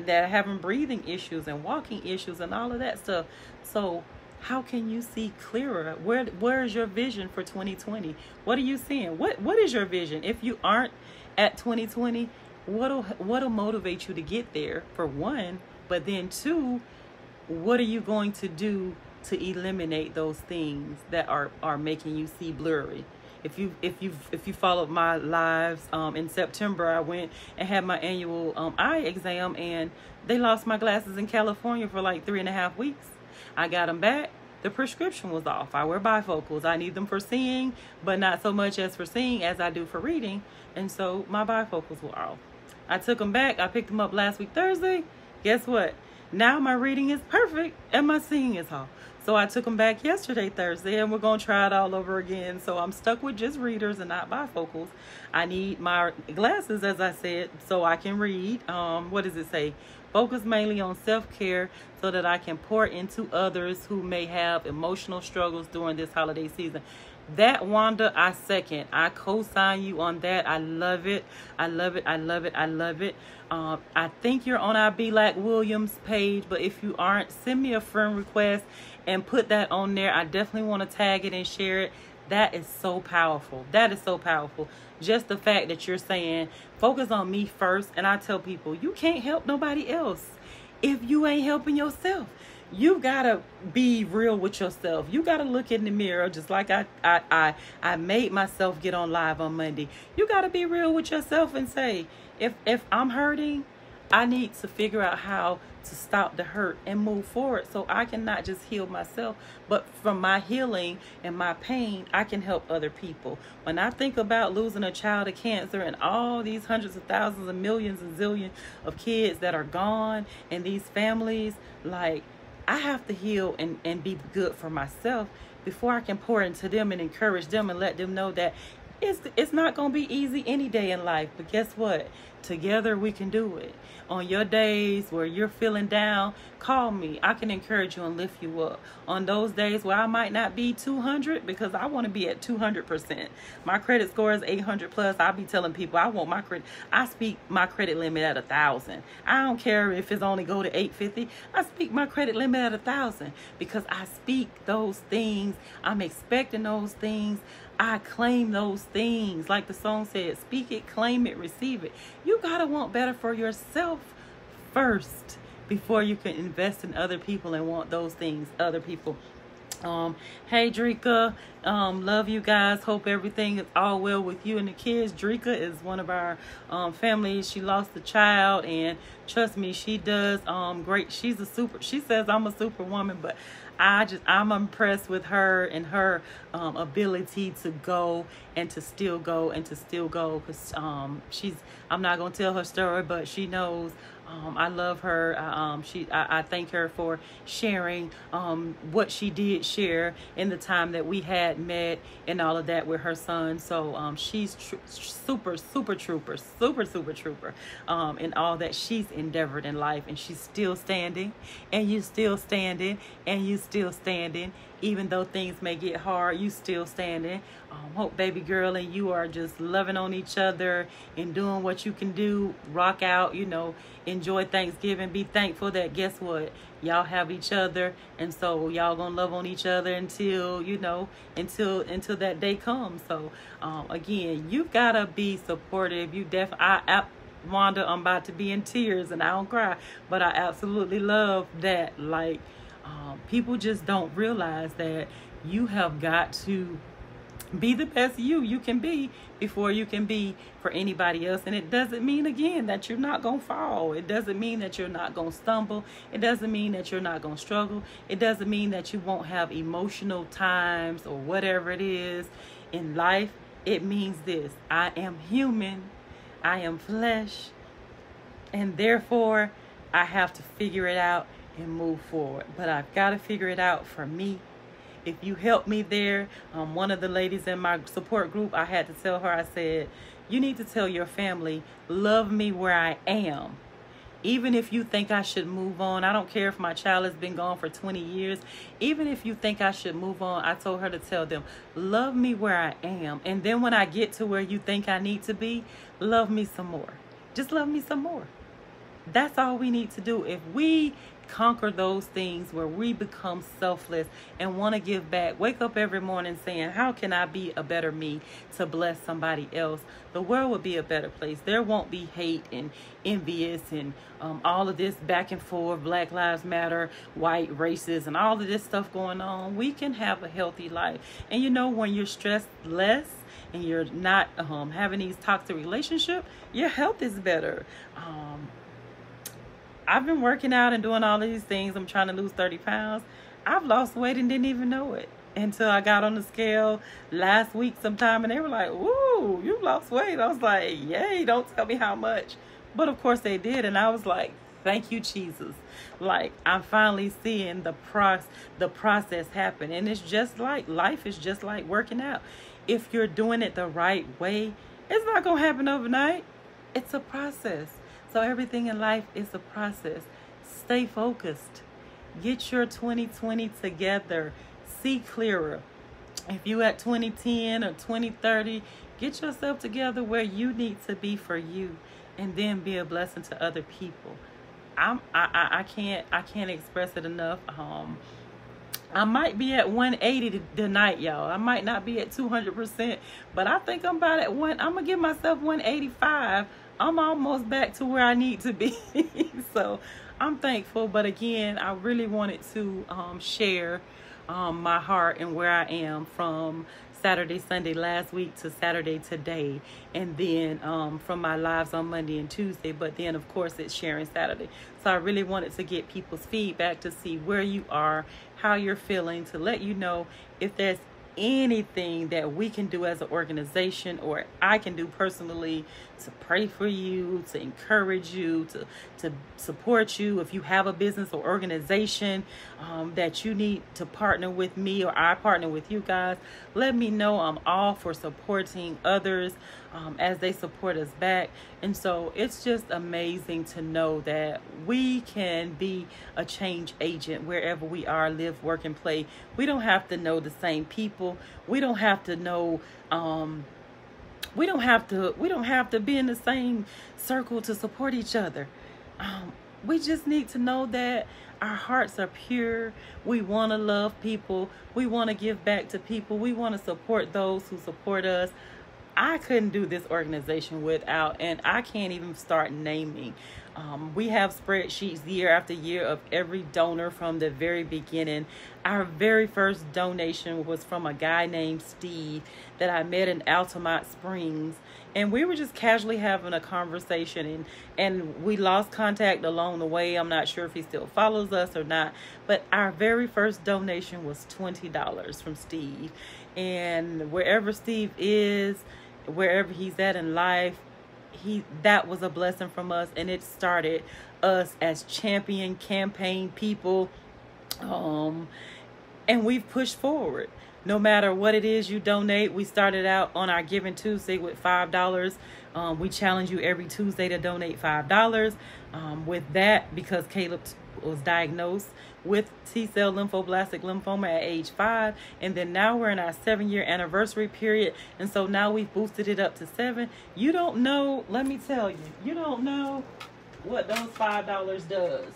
having breathing issues and walking issues and all of that stuff. So how can you see clearer? Where is your vision for 2020? What are you seeing? What is your vision? If you aren't at 2020, what'll motivate you to get there, for one, but then two, what are you going to do to eliminate those things that are making you see blurry? If you followed my lives, in September, I went and had my annual eye exam, and they lost my glasses in California for like 3.5 weeks. I got them back. The prescription was off. I wear bifocals. I need them for seeing, but not so much as for seeing as I do for reading. And so my bifocals were off. I took them back. I picked them up last week, Thursday. Guess what? Now my reading is perfect and my seeing is off. So I took them back yesterday, Thursday, and we're going to try it all over again. So I'm stuck with just readers and not bifocals. I need my glasses, as I said, so I can read. What does it say? Focus mainly on self-care so that I can pour into others who may have emotional struggles during this holiday season. That, Wanda, I second. I co-sign you on that. I love it. I love it. I love it. I love it. I think you're on our Be Like Williams page, but if you aren't, send me a friend request and put that on there. I definitely want to tag it and share it. That is so powerful. That is so powerful. Just the fact that you're saying, focus on me first. And I tell people, you can't help nobody else if you ain't helping yourself. You gotta be real with yourself. You gotta look in the mirror, just like I made myself get on live on Monday. You gotta be real with yourself and say, if I'm hurting, I need to figure out how to stop the hurt and move forward, so I can not just heal myself, but from my healing and my pain, I can help other people. When I think about losing a child to cancer and all these hundreds of thousands and millions and zillions of kids that are gone, and these families, like, I have to heal and be good for myself before I can pour into them and encourage them and let them know that it's not going to be easy any day in life. But guess what? Together we can do it. On your days where you're feeling down, call me. I can encourage you and lift you up. On those days where I might not be 200, because I want to be at 200%. My credit score is 800 plus. I'll be telling people I want my credit. I speak my credit limit at 1,000. I don't care if it's only go to 850. I speak my credit limit at 1,000 because I speak those things. I'm expecting those things. I claim those things. Like the song said, speak it, claim it, receive it. You gotta want better for yourself first before you can invest in other people and want those things other people. Hey Drika, love you guys. Hope everything is all well with you and the kids. Drika is one of our families. She lost a child, and trust me, she does great. She says I'm a superwoman, but I'm impressed with her and her ability to go and to still go and to still go, because I'm not gonna tell her story, but she knows. I love her. I thank her for sharing what she did share in the time that we had met and all of that with her son. So she's super trooper in all that she's endeavored in life, and she's still standing, and you still standing, and you still standing. Even though things may get hard, you still standing. Hope baby girl and you are just loving on each other and doing what you can do. Rock out, enjoy Thanksgiving. Be thankful that, guess what, y'all have each other, and so y'all gonna love on each other until until that day comes. So again, you gotta be supportive. Wanda, I'm about to be in tears, and I don't cry, but I absolutely love that. Like, people just don't realize that you have got to Be the best you can be before you can be for anybody else. And it doesn't mean, again, that you're not going to fall. It doesn't mean that you're not going to stumble. It doesn't mean that you're not going to struggle. It doesn't mean that you won't have emotional times or whatever it is in life. It means this: I am human. I am flesh. And therefore, I have to figure it out and move forward. But I've got to figure it out for me. If you help me there, one of the ladies in my support group, I had to tell her, I said, you need to tell your family, love me where I am. Even if you think I should move on, I don't care if my child has been gone for 20 years. Even if you think I should move on, I told her to tell them, love me where I am. And then when I get to where you think I need to be, love me some more. Just love me some more. That's all we need to do. If we conquer those things where we become selfless and want to give back, wake up every morning saying, how can I be a better me to bless somebody else? The world will be a better place. There won't be hate and envious and all of this back and forth, Black Lives Matter, white races, and all of this stuff going on. We can have a healthy life. And you know, when you're stressed less and you're not having these toxic relationships, your health is better. I've been working out and doing all of these things. I'm trying to lose 30 pounds. I've lost weight and didn't even know it until I got on the scale last week sometime, and they were like, "Ooh, you lost weight." I was like, "Yay, don't tell me how much." But of course they did, and I was like, thank you, Jesus. Like, I'm finally seeing the process happen. And it's just like, life is just like working out. If you're doing it the right way, it's not going to happen overnight. It's a process. So everything in life is a process. Stay focused. Get your 2020 together. See clearer. If you at 2010 or 2030, get yourself together where you need to be for you, and then be a blessing to other people. I can't express it enough. I might be at 180 tonight, y'all. I might not be at 200%, but I think I'm about at one. I'm gonna give myself 185. I'm almost back to where I need to be. So I'm thankful. But again, I really wanted to share my heart and where I am from Saturday, Sunday last week to Saturday today, and then from my lives on Monday and Tuesday. But then of course it's sharing Saturday. So I really wanted to get people's feedback to see where you are, how you're feeling, to let you know if there's anything that we can do as an organization, or I can do personally, to pray for you, to encourage you, to support you. If you have a business or organization that you need to partner with me, or I partner with you guys, let me know. I'm all for supporting others as they support us back. And so it's just amazing to know that we can be a change agent wherever we are, live, work, and play. We don't have to know the same people. We don't have to know we don't have to be in the same circle to support each other. We just need to know that our hearts are pure. We want to love people. We want to give back to people. We want to support those who support us. I couldn't do this organization without, and I can't even start naming. We have spreadsheets year after year of every donor from the very beginning. Our very first donation was from a guy named Steve that I met in Altamont Springs. And we were just casually having a conversation, and we lost contact along the way. I'm not sure if he still follows us or not. But our very first donation was $20 from Steve. And wherever Steve is, wherever he's at in life, that was a blessing from us. And it started us as champion campaign people. And we've pushed forward. No matter what it is you donate, we started out on our Giving Tuesday with $5. We challenge you every Tuesday to donate $5. With that, because Caleb was diagnosed with T-cell lymphoblastic lymphoma at age 5. And then now we're in our 7-year anniversary period. And so now we've boosted it up to 7. You don't know, let me tell you, you don't know what those $5 does.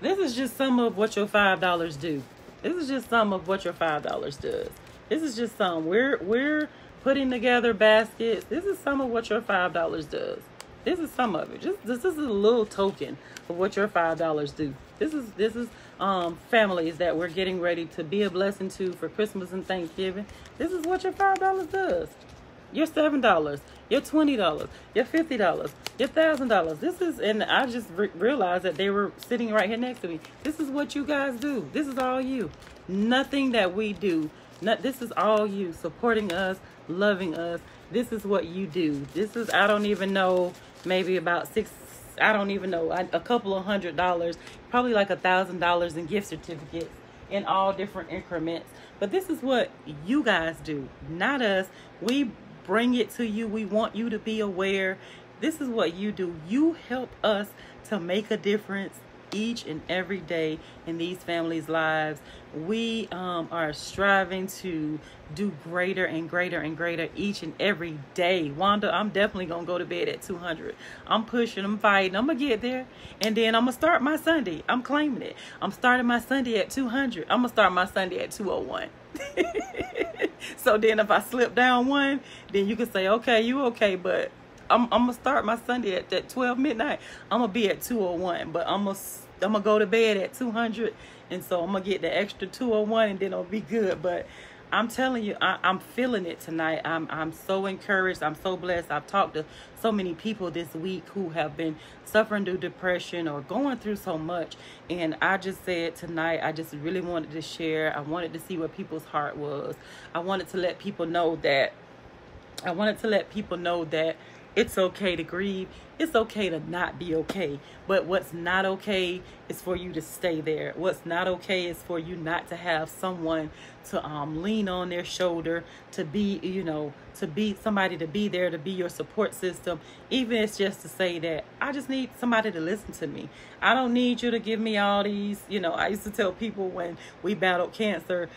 This is just some of what your $5 do. This is just some of what your $5 does. This is just some. We're putting together baskets. This is some of what your $5 does. This is some of it. This is a little token of what your $5 do. This is families that we're getting ready to be a blessing to for Christmas and Thanksgiving. This is what your $5 does. Your $7, your $20, your $50, your $1,000. This is, and I just realized that they were sitting right here next to me. This is what you guys do. This is all you. Nothing that we do. This is all you supporting us, loving us. This is what you do. This is, I don't even know, maybe about I don't even know, a couple of $100, probably like $1,000 in gift certificates in all different increments. But this is what you guys do, not us. We bring it to you. We want you to be aware. This is what you do. You help us to make a difference each and every day in these families' lives. We are striving to do greater and greater and greater each and every day. Wanda, I'm definitely gonna go to bed at 200. I'm pushing, I'm fighting, I'm gonna get there, and then I'm gonna start my Sunday. I'm claiming it. I'm starting my Sunday at 200. I'm gonna start my Sunday at 201. So then if I slip down one, then you can say, okay, you okay, but I'm gonna start my Sunday at 12 midnight. I'm gonna be at 201, but I'm gonna go to bed at 200, and so I'm gonna get the extra 201, and then I'll be good. But I'm telling you, I'm feeling it tonight. I'm so encouraged. I'm so blessed. I've talked to so many people this week who have been suffering through depression or going through so much, and I just said tonight, I just really wanted to share. I wanted to see what people's heart was. I wanted to let people know that. It's okay to grieve. It's okay to not be okay. But what's not okay is for you to stay there. What's not okay is for you not to have someone to lean on their shoulder, to be, to be somebody to be there, to be your support system. Even it's just to say that I just need somebody to listen to me. I don't need you to give me all these, I used to tell people when we battled cancer,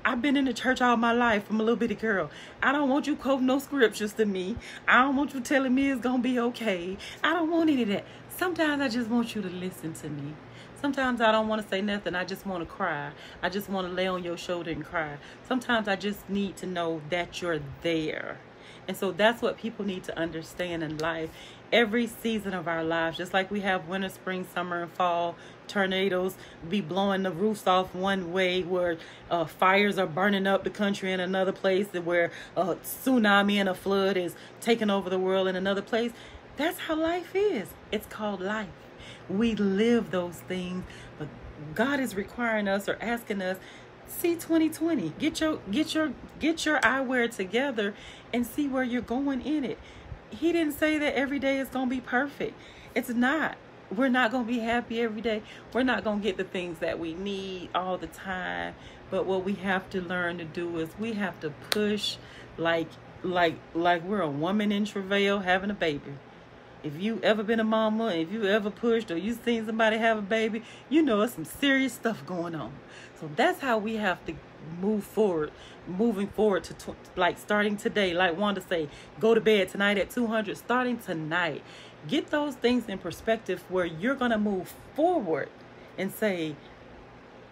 I've been in the church all my life from a little bitty girl. I don't want you quoting no scriptures to me. I don't want you telling me it's going to be okay. I don't want any of that. Sometimes I just want you to listen to me. Sometimes I don't want to say nothing. I just want to cry. I just want to lay on your shoulder and cry. Sometimes I just need to know that you're there. And so that's what people need to understand in life. Every season of our lives, just like we have winter, spring, summer, and fall, tornadoes be blowing the roofs off one way, where fires are burning up the country in another place, where a tsunami and a flood is taking over the world in another place. That's how life is. It's called life. We live those things, but God is requiring us or asking us, see 2020. Get your eyewear together and see where you're going in it. He didn't say that every day is going to be perfect. It's not. We're not going to be happy every day. We're not going to get the things that we need all the time. But what we have to learn to do is we have to push like we're a woman in travail having a baby. If you ever been a mama, if you ever pushed or you seen somebody have a baby, it's some serious stuff going on. So that's how we have to move forward, moving forward to like starting today. Like Wanda say, go to bed tonight at 200, starting tonight. Get those things in perspective where you're going to move forward and say,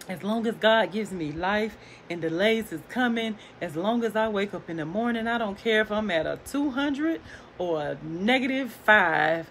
as long as God gives me life and delays is coming, as long as I wake up in the morning, I don't care if I'm at a 200 or a -5,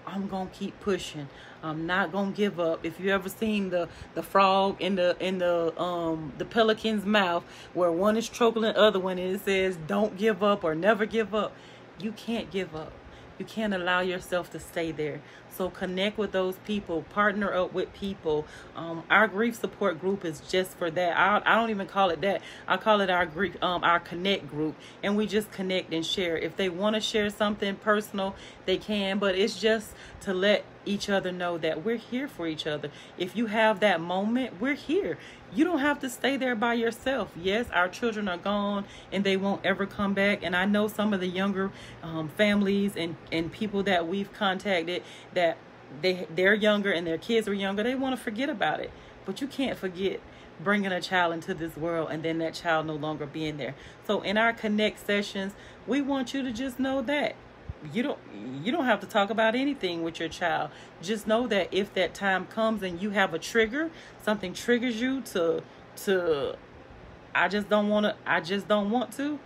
I'm going to keep pushing. I'm not going to give up. If you ever seen the frog in the pelican's mouth, where one is choking the other one, and it says, don't give up or never give up. You can't give up. You can't allow yourself to stay there. So connect with those people, partner up with people. Our grief support group is just for that. I don't even call it that. I call it our grief, our connect group, and we just connect and share. If they want to share something personal, they can, but it's just to let each other know that we're here for each other. If you have that moment, we're here. You don't have to stay there by yourself. Yes, our children are gone and they won't ever come back. And I know some of the younger families and people that we've contacted, that they're younger and their kids were younger. They want to forget about it. But you can't forget bringing a child into this world and then that child no longer being there. So in our connect sessions, we want you to just know that you don't have to talk about anything with your child. Just know that if that time comes and you have a trigger, something triggers you to I just don't want to,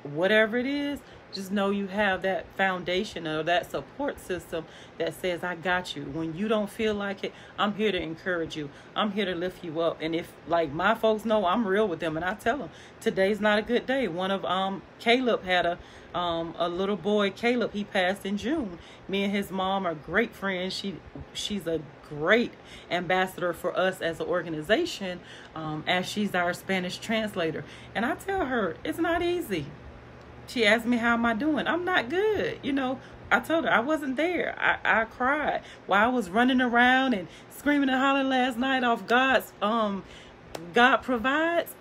whatever it is, just know you have that foundation or that support system that says, I got you. When you don't feel like it, I'm here to encourage you. I'm here to lift you up. And if, like, my folks know, I'm real with them, and I tell them, today's not a good day. One of Caleb had a little boy, Caleb, he passed in June. Me and his mom are great friends. She's a great ambassador for us as an organization, as she's our Spanish translator. And I tell her, it's not easy. She asked me, how am I doing? I'm not good. You know, I told her I wasn't there. I cried while I was running around and screaming and hollering last night off God's, God provides.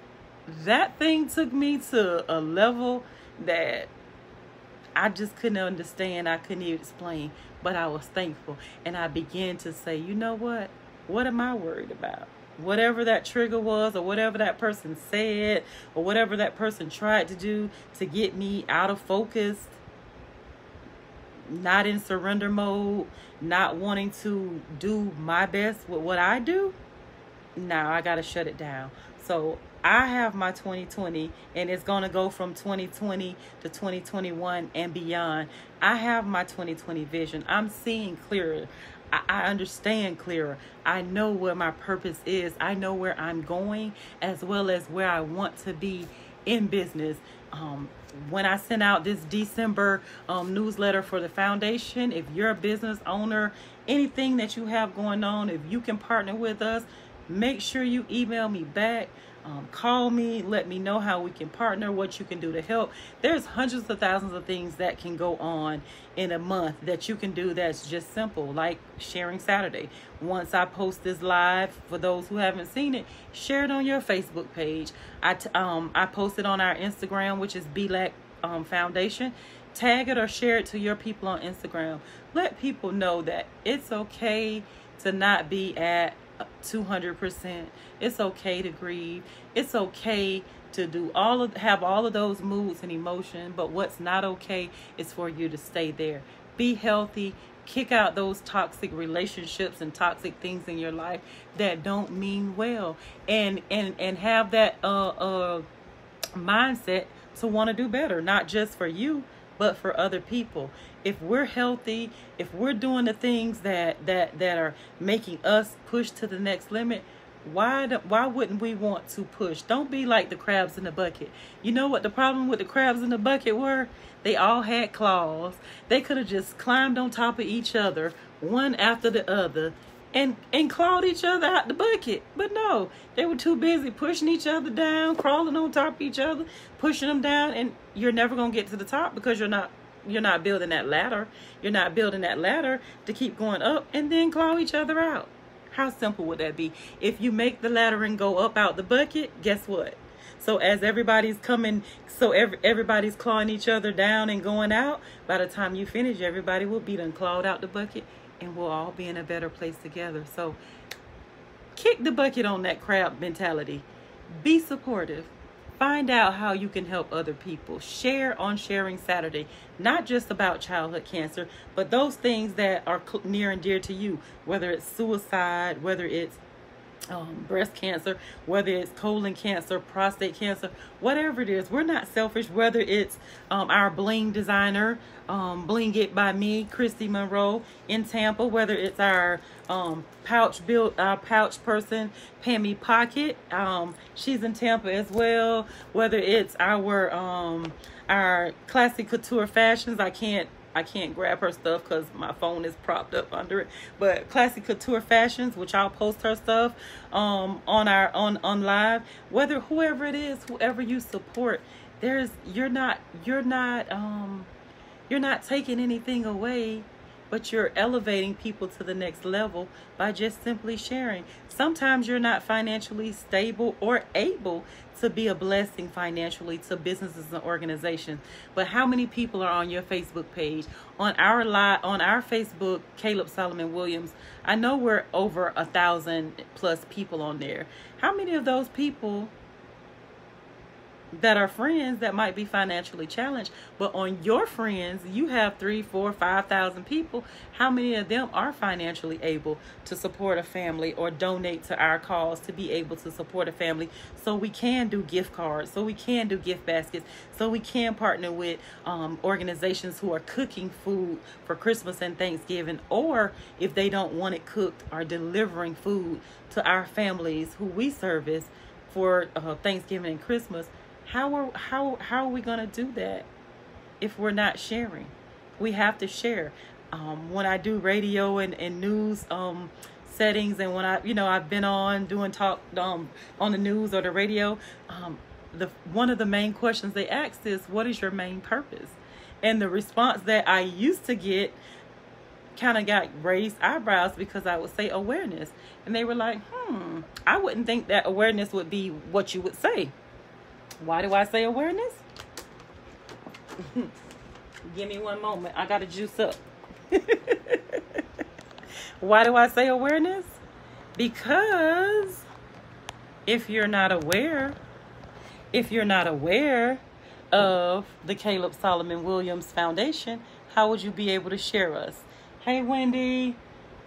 That thing took me to a level that I just couldn't understand. I couldn't even explain, but I was thankful. And I began to say, you know what? What am I worried about? Whatever that trigger was, or whatever that person said, or whatever that person tried to do to get me out of focus, not in surrender mode, not wanting to do my best with what I do, now I got to shut it down. So I have my 2020, and it's going to go from 2020 to 2021 and beyond. I have my 2020 vision. I'm seeing clearer. I understand clearer. I know where my purpose is. I know where I'm going, as well as where I want to be in business. When I sent out this December newsletter for the foundation, if you're a business owner, anything that you have going on, if you can partner with us, make sure you email me back. Call me, let me know how we can partner, what you can do to help. There's hundreds of thousands of things that can go on in a month that you can do that's just simple, like sharing Saturday. Once I post this live, for those who haven't seen it, share it on your Facebook page. I posted on our Instagram, which is belacfoundation. Tag it or share it to your people on Instagram. Let people know that it's okay to not be at 200%. It's okay to grieve. It's okay to do have all of those moods and emotion, but what's not okay is for you to stay there. Be healthy. Kick out those toxic relationships and toxic things in your life that don't mean well, and have that mindset to want to do better, not just for you, but for other people. If we're healthy, if we're doing the things that are making us push to the next limit, why wouldn't we want to push? Don't be like the crabs in the bucket. You know what the problem with the crabs in the bucket were? They all had claws. They could have just climbed on top of each other, one after the other, and clawed each other out the bucket. But no, they were too busy pushing each other down, crawling on top of each other, pushing them down, and you're never going to get to the top because you're not building that ladder. You're not building that ladder to keep going up and then claw each other out. How simple would that be? If you make the ladder and go up out the bucket, guess what? So as everybody's coming, everybody's clawing each other down and going out, by the time you finish, everybody will be done clawed out the bucket, and we'll all be in a better place together. So kick the bucket on that crab mentality. Be supportive. Find out how you can help other people. Share on Sharing Saturday, not just about childhood cancer, but those things that are near and dear to you, whether it's suicide, whether it's breast cancer, whether it's colon cancer, prostate cancer, whatever it is. We're not selfish. Whether it's our bling designer, Bling It by me, Christy Monroe in Tampa, whether it's our pouch person, Pammy Pocket, she's in Tampa as well. Whether it's our Classic Couture Fashions, I can't grab her stuff because my phone is propped up under it. But Classic Couture Fashions, which I'll post her stuff on live. Whether whoever it is, whoever you support, you're not taking anything away, but you're elevating people to the next level by just simply sharing. Sometimes you're not financially stable or able to be a blessing financially to businesses and organizations. But how many people are on your Facebook page? On our Facebook, Caleb Solomon Williams, I know we're over 1,000+ people on there. How many of those people that are friends that might be financially challenged, but on your friends, you have 3, 4, 5,000 people. How many of them are financially able to support a family or donate to our cause to be able to support a family, so we can do gift cards, so we can do gift baskets, so we can partner with organizations who are cooking food for Christmas and Thanksgiving, or if they don't want it cooked, are delivering food to our families who we service for Thanksgiving and Christmas. How are we going to do that if we're not sharing? We have to share. When I do radio and news settings, and when I've been on doing talk on the news or the radio, one of the main questions they asked is, what is your main purpose? And the response that I used to get kind of got raised eyebrows, because I would say awareness, and they were like, I wouldn't think that awareness would be what you would say. Why do I say awareness? Give me one moment. I got to juice up. Why do I say awareness? Because if you're not aware of the Caleb Solomon Williams Foundation, how would you be able to share us? Hey, Wendy.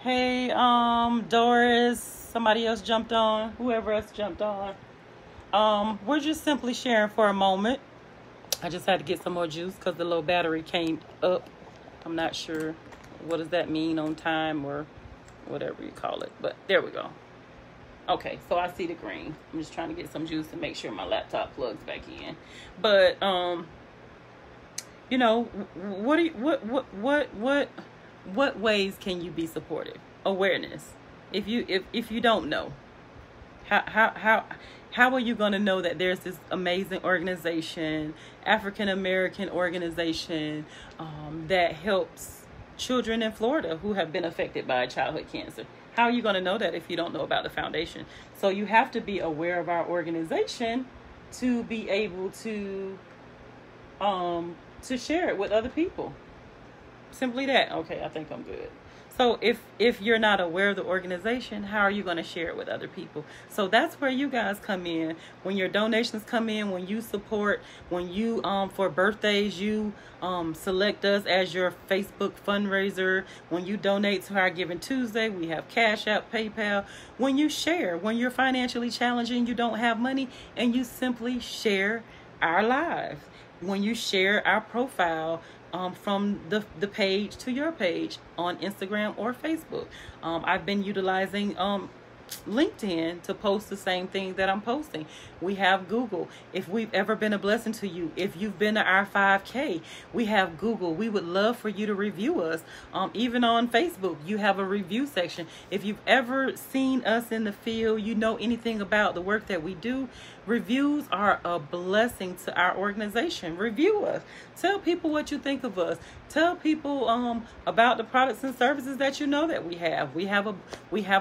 Hey, Doris. Somebody else jumped on. Whoever else jumped on. We're just simply sharing for a moment. I just had to get some more juice because the little battery came up. I'm not sure what does that mean on time or whatever you call it, but there we go. Okay, so I see the green. I'm just trying to get some juice and make sure my laptop plugs back in. But what ways can you be supportive? Awareness. If you don't know, how are you going to know that there's this amazing organization, African American organization, that helps children in Florida who have been affected by childhood cancer? How are you going to know that if you don't know about the foundation? So you have to be aware of our organization to be able to share it with other people. Simply that. Okay, I think I'm good. So if you're not aware of the organization, how are you going to share it with other people? So that's where you guys come in. When your donations come in, when you support, when you for birthdays, you select us as your Facebook fundraiser. When you donate to our Giving Tuesday, we have Cash App, PayPal. When you share, when you're financially challenging, you don't have money, and you simply share our lives. When you share our profile from the page to your page on Instagram or Facebook. I've been utilizing LinkedIn to post the same thing that I'm posting. We have Google. If we've ever been a blessing to you, if you've been to our 5K, we have Google. We would love for you to review us. Even on Facebook, you have a review section. If you've ever seen us in the field, you know anything about the work that we do, reviews are a blessing to our organization. Review us. Tell people what you think of us. Tell people about the products and services that you know that we have. We have a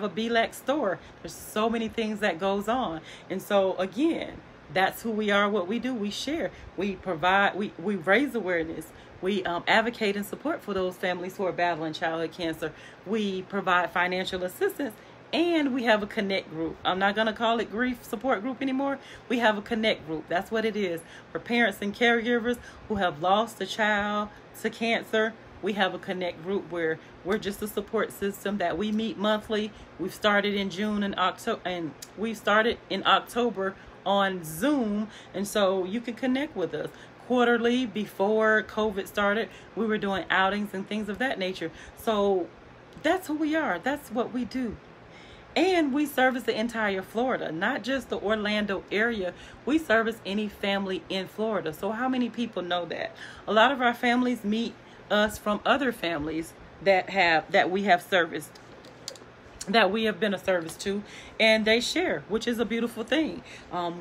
BLAC store. There's so many things that goes on. And so again, that's who we are, what we do. We share. We provide, we raise awareness. We advocate and support for those families who are battling childhood cancer. We provide financial assistance. And we have a connect group. I'm not going to call it grief support group anymore. We have a connect group. That's what it is. For parents and caregivers who have lost a child to cancer, we have a connect group where we're just a support system that we meet monthly. We've started in June and October, and we started in October on Zoom. And so you can connect with us. Quarterly, before COVID started, we were doing outings and things of that nature. So that's who we are. That's what we do. And we service the entire Florida, not just the Orlando area. We service any family in Florida. So how many people know that? A lot of our families meet us from other families that we have serviced, that we have been a service to, and they share, which is a beautiful thing.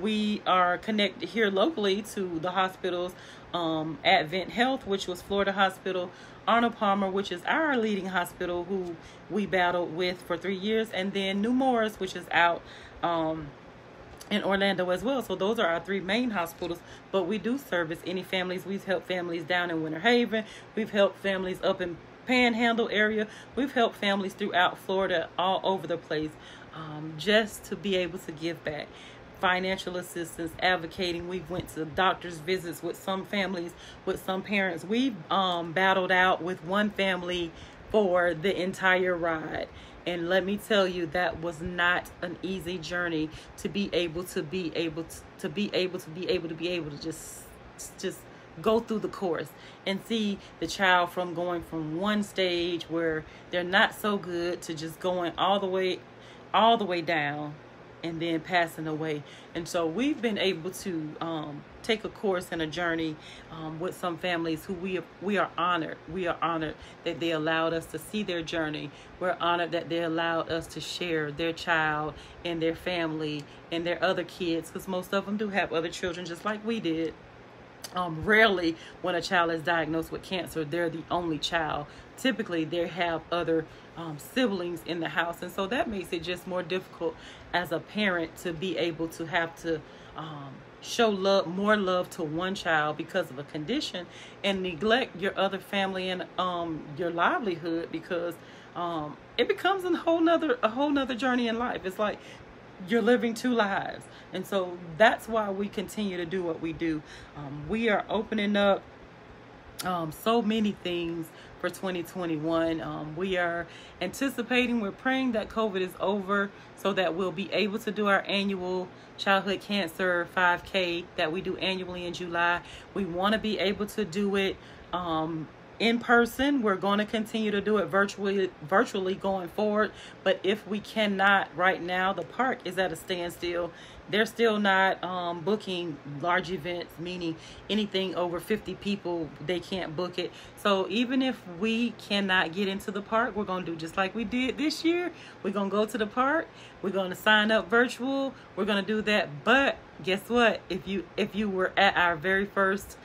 We are connected here locally to the hospitals, Advent Health, which was Florida Hospital, Arnold Palmer, which is our leading hospital, who we battled with for 3 years, and then New Morris, which is out in Orlando as well. So those are our three main hospitals, but we do service any families. We've helped families down in Winter Haven. We've helped families up in Panhandle area. We've helped families throughout Florida, all over the place, just to be able to give back. financial assistance, advocating. We've went to doctor's visits with some families, with some parents. We've battled out with one family for the entire ride. And let me tell you, that was not an easy journey to be able to just go through the course and see the child from going from one stage where they're not so good to just going all the way down and then passing away. And so we've been able to take a course and a journey with some families who we are honored. We are honored that they allowed us to see their journey. We're honored that they allowed us to share their child and their family and their other kids, because most of them do have other children just like we did. Rarely when a child is diagnosed with cancer, they're the only child. Typically they have other siblings in the house, and so that makes it just more difficult as a parent to be able to have to show more love to one child because of a condition, and neglect your other family and your livelihood, because it becomes a whole nother journey in life. It's like you're living two lives. And so that's why we continue to do what we do. We are opening up so many things for 2021. We are anticipating, we're praying that COVID is over so that we'll be able to do our annual childhood cancer 5K that we do annually in July. We want to be able to do it in person. We're going to continue to do it virtually going forward. But if we cannot right now, the park is at a standstill. They're still not booking large events, meaning anything over 50 people, they can't book it. So even if we cannot get into the park, we're going to do just like we did this year. We're going to go to the park. We're going to sign up virtual. We're going to do that. But guess what? If you were at our very first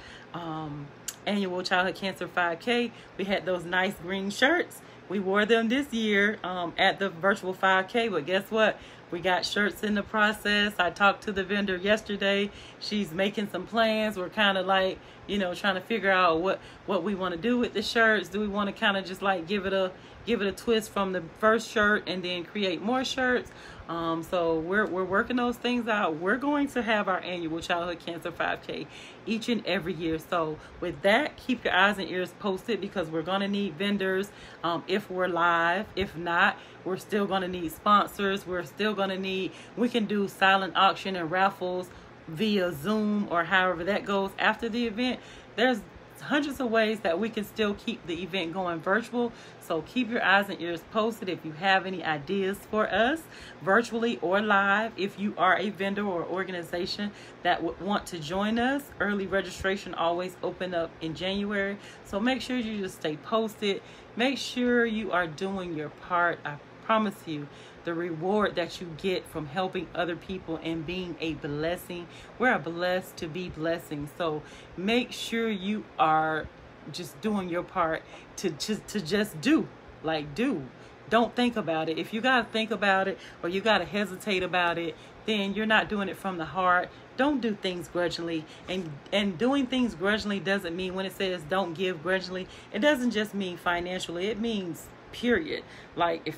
annual childhood cancer 5K, we had those nice green shirts. We wore them this year at the virtual 5K, but guess what? We got shirts in the process. I talked to the vendor yesterday. She's making some plans. We're kind of like, trying to figure out what we want to do with the shirts. Do we want to kind of just like give it a twist from the first shirt and then create more shirts? So we're working those things out. We're going to have our annual childhood cancer 5K each and every year. So with that, keep your eyes and ears posted, because we're going to need vendors if we're live. If not, we're still going to need sponsors. We can do silent auction and raffles via Zoom or however that goes after the event. There's hundreds of ways that we can still keep the event going virtual. So keep your eyes and ears posted if you have any ideas for us, virtually or live. If you are a vendor or organization that would want to join us, early registration always open up in January. So make sure you just stay posted. Make sure you are doing your part. I promise you, the reward that you get from helping other people and being a blessing. We're blessed to be blessings. So make sure you are just doing your part to just do. Don't think about it. If you got to think about it or you got to hesitate about it, then you're not doing it from the heart. Don't do things grudgingly. And doing things grudgingly doesn't mean, when it says don't give grudgingly, it doesn't just mean financially. It means period. Like, if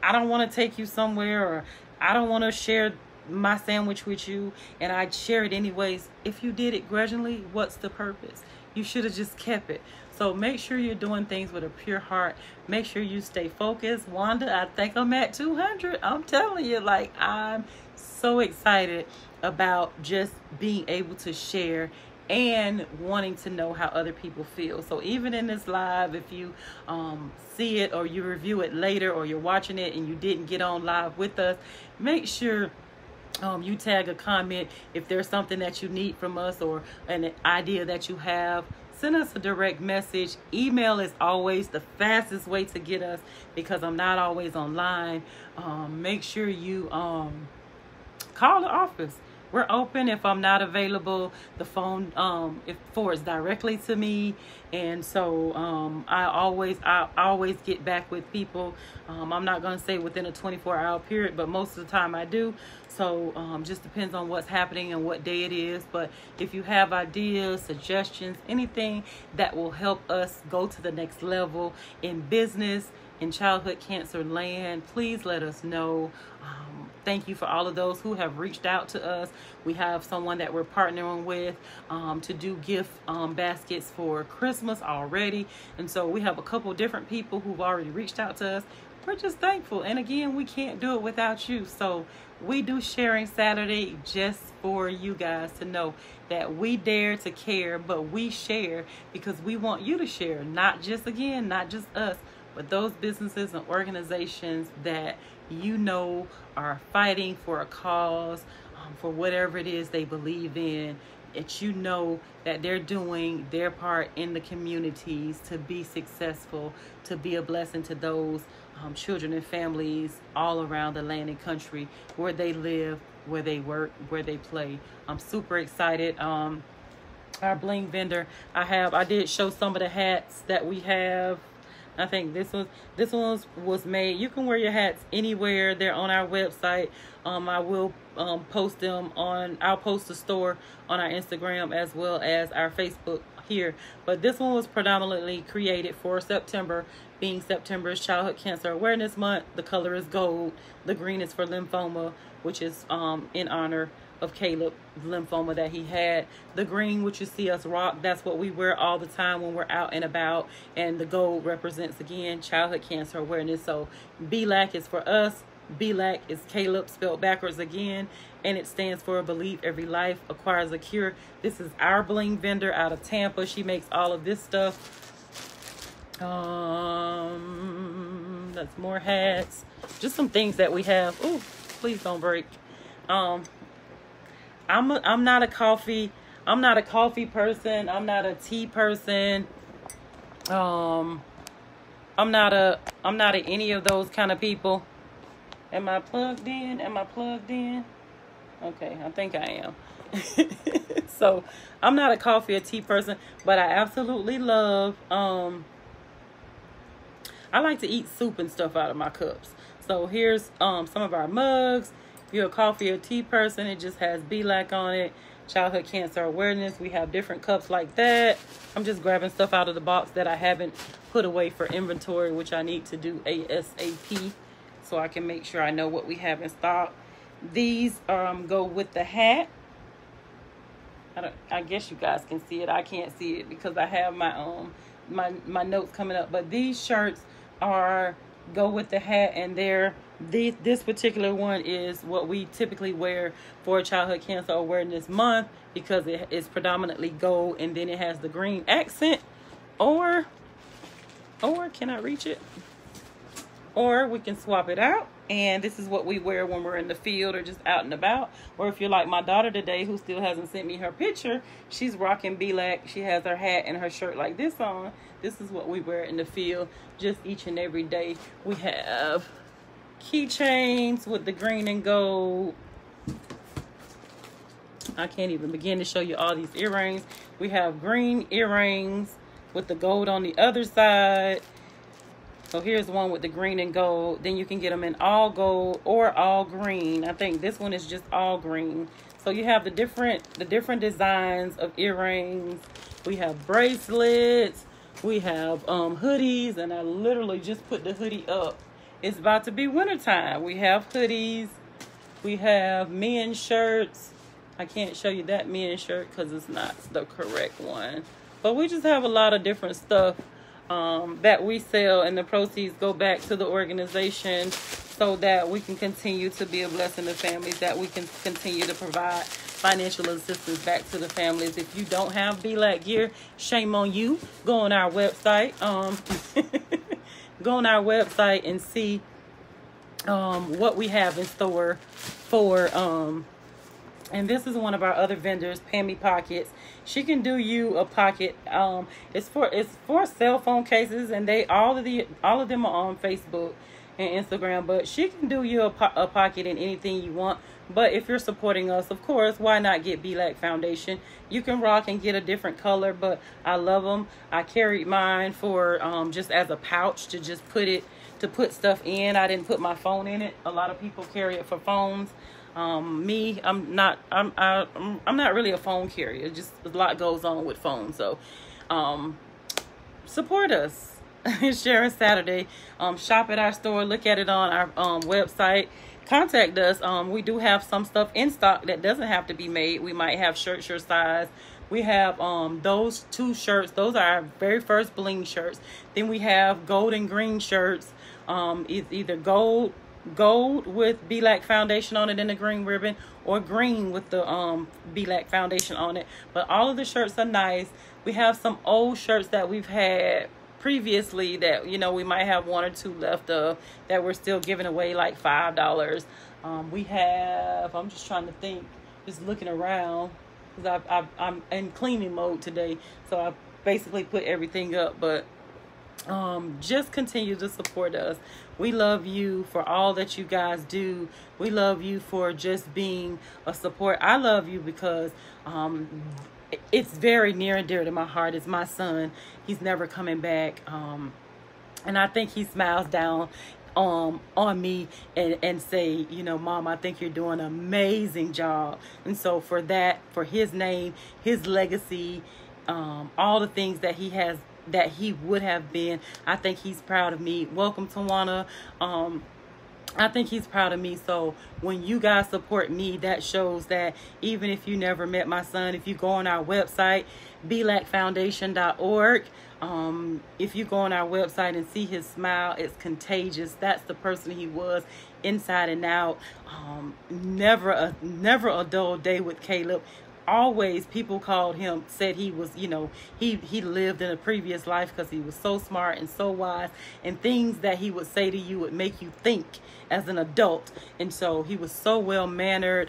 I don't want to take you somewhere, or I don't want to share my sandwich with you, and I'd share it anyways. If you did it grudgingly, what's the purpose? You should have just kept it. So make sure you're doing things with a pure heart. Make sure you stay focused. Wanda, I think I'm at 200. I'm telling you, I'm so excited about just being able to share and wanting to know how other people feel. So even in this live, if you see it or you review it later, or you're watching it and you didn't get on live with us, make sure you tag a comment if there's something that you need from us or an idea that you have. Send us a direct message. Email is always the fastest way to get us, because I'm not always online. Make sure you call the office. We're open. If I'm not available, the phone it forwards directly to me, and so I always get back with people. I'm not going to say within a 24-hour period, but most of the time I do. So just depends on what's happening and what day it is. But if you have ideas, suggestions, anything that will help us go to the next level in business, in childhood cancer land, please let us know. thank you for all of those who have reached out to us. We have someone that we're partnering with to do gift baskets for Christmas already. And so we have a couple different people who've already reached out to us. We're just thankful. And again, we can't do it without you. So we do Sharing Saturday just for you guys to know that we dare to care, but we share because we want you to share. Not just us, but those businesses and organizations that you know are fighting for a cause, for whatever it is they believe in, that you know that they're doing their part in the communities to be successful, to be a blessing to those children and families all around the land and country where they live, where they work, where they play. I'm super excited. Our bling vendor, I did show some of the hats that we have. I think this one was made. You can wear your hats anywhere. They're on our website. I will post them on. I'll post the store on our Instagram as well as our Facebook here. But this one was predominantly created for September, being September's Childhood Cancer Awareness Month. The color is gold. The green is for lymphoma, which is in honor of Caleb, lymphoma that he had. The green, which you see us rock, that's what we wear all the time when we're out and about. And the gold represents, again, childhood cancer awareness. So BLAC is for us. BLAC is Caleb, spelled backwards again. And it stands for Believe Every Life Acquires a Cure. This is our bling vendor out of Tampa. She makes all of this stuff. That's more hats. Just some things that we have. Ooh, please don't break. I'm not a coffee person. I'm not a tea person. I'm not a any of those kind of people. Am I plugged in? Okay, I think I am. So I'm not a coffee or tea person, but I absolutely love, I like to eat soup and stuff out of my cups. So here's some of our mugs. If you're a coffee or tea person, it just has BLAC on it. Childhood Cancer Awareness. We have different cups like that. I'm just grabbing stuff out of the box that I haven't put away for inventory, which I need to do ASAP so I can make sure I know what we have in stock. These go with the hat. I guess you guys can see it. I can't see it because I have my my notes coming up. But these shirts go with the hat, and this particular one is what we typically wear for Childhood Cancer Awareness Month because it is predominantly gold, and then it has the green accent. Or can I reach it? Or we can swap it out, and this is what we wear when we're in the field or just out and about. Or if you're like my daughter today, who still hasn't sent me her picture, she's rocking BLAC. She has her hat and her shirt like this on. This is what we wear in the field just each and every day. We have keychains with the green and gold. I can't even begin to show you all these earrings. We have green earrings with the gold on the other side. So here's one with the green and gold. Then you can get them in all gold or all green. I think this one is just all green. So you have the different designs of earrings. We have bracelets. We have hoodies, and I literally just put the hoodie up. It's about to be wintertime. We have hoodies. We have men's shirts. I can't show you that men's shirt because it's not the correct one. But we just have a lot of different stuff that we sell, and the proceeds go back to the organization so that we can continue to be a blessing to families, that we can continue to provide financial assistance back to the families. If you don't have BLAC gear, shame on you. Go on our website. Go on our website and see what we have in store for and this is one of our other vendors, Pammy Pockets. She can do you a pocket. It's for cell phone cases, and all of them are on Facebook and Instagram. But she can do you a pocket in anything you want. But if you're supporting us, of course, why not get Belacfoundation? Foundation? You can rock and get a different color, but I love them. I carried mine for just as a pouch to just put stuff in. I didn't put my phone in it. A lot of people carry it for phones. I'm not really a phone carrier. Just a lot goes on with phones. So support us. Sharing Saturday. Shop at our store. Look at it on our website. Contact us. We do have some stuff in stock that doesn't have to be made. We might have shirts your size. We have those 2 shirts. Those are our very first bling shirts. Then we have gold and green shirts. It's either gold with BLAC Foundation on it and the green ribbon, or green with the BLAC Foundation on it. But all of the shirts are nice. We have some old shirts that we've had previously that, you know, we might have 1 or 2 left of that we're still giving away, like $5. We have, I'm just trying to think, just looking around, because I'm in cleaning mode today, so I basically put everything up. But just continue to support us. We love you for all that you guys do. We love you for just being a support. I love you because it's very near and dear to my heart. It's my son. He's never coming back. And I think he smiles down on me and say, you know, Mom, I think you're doing an amazing job. And so for that, for his name, his legacy, all the things that he has, that he would have been, I think he's proud of me. Welcome, Tawana. I think he's proud of me. So when you guys support me, that shows that even if you never met my son, if you go on our website, belacfoundation.org, if you go on our website and see his smile, it's contagious. That's the person he was inside and out. Never a dull day with Caleb. Always people called him, said he was, you know, he lived in a previous life because he was so smart and so wise, and things that he would say to you would make you think as an adult. And so he was so well mannered.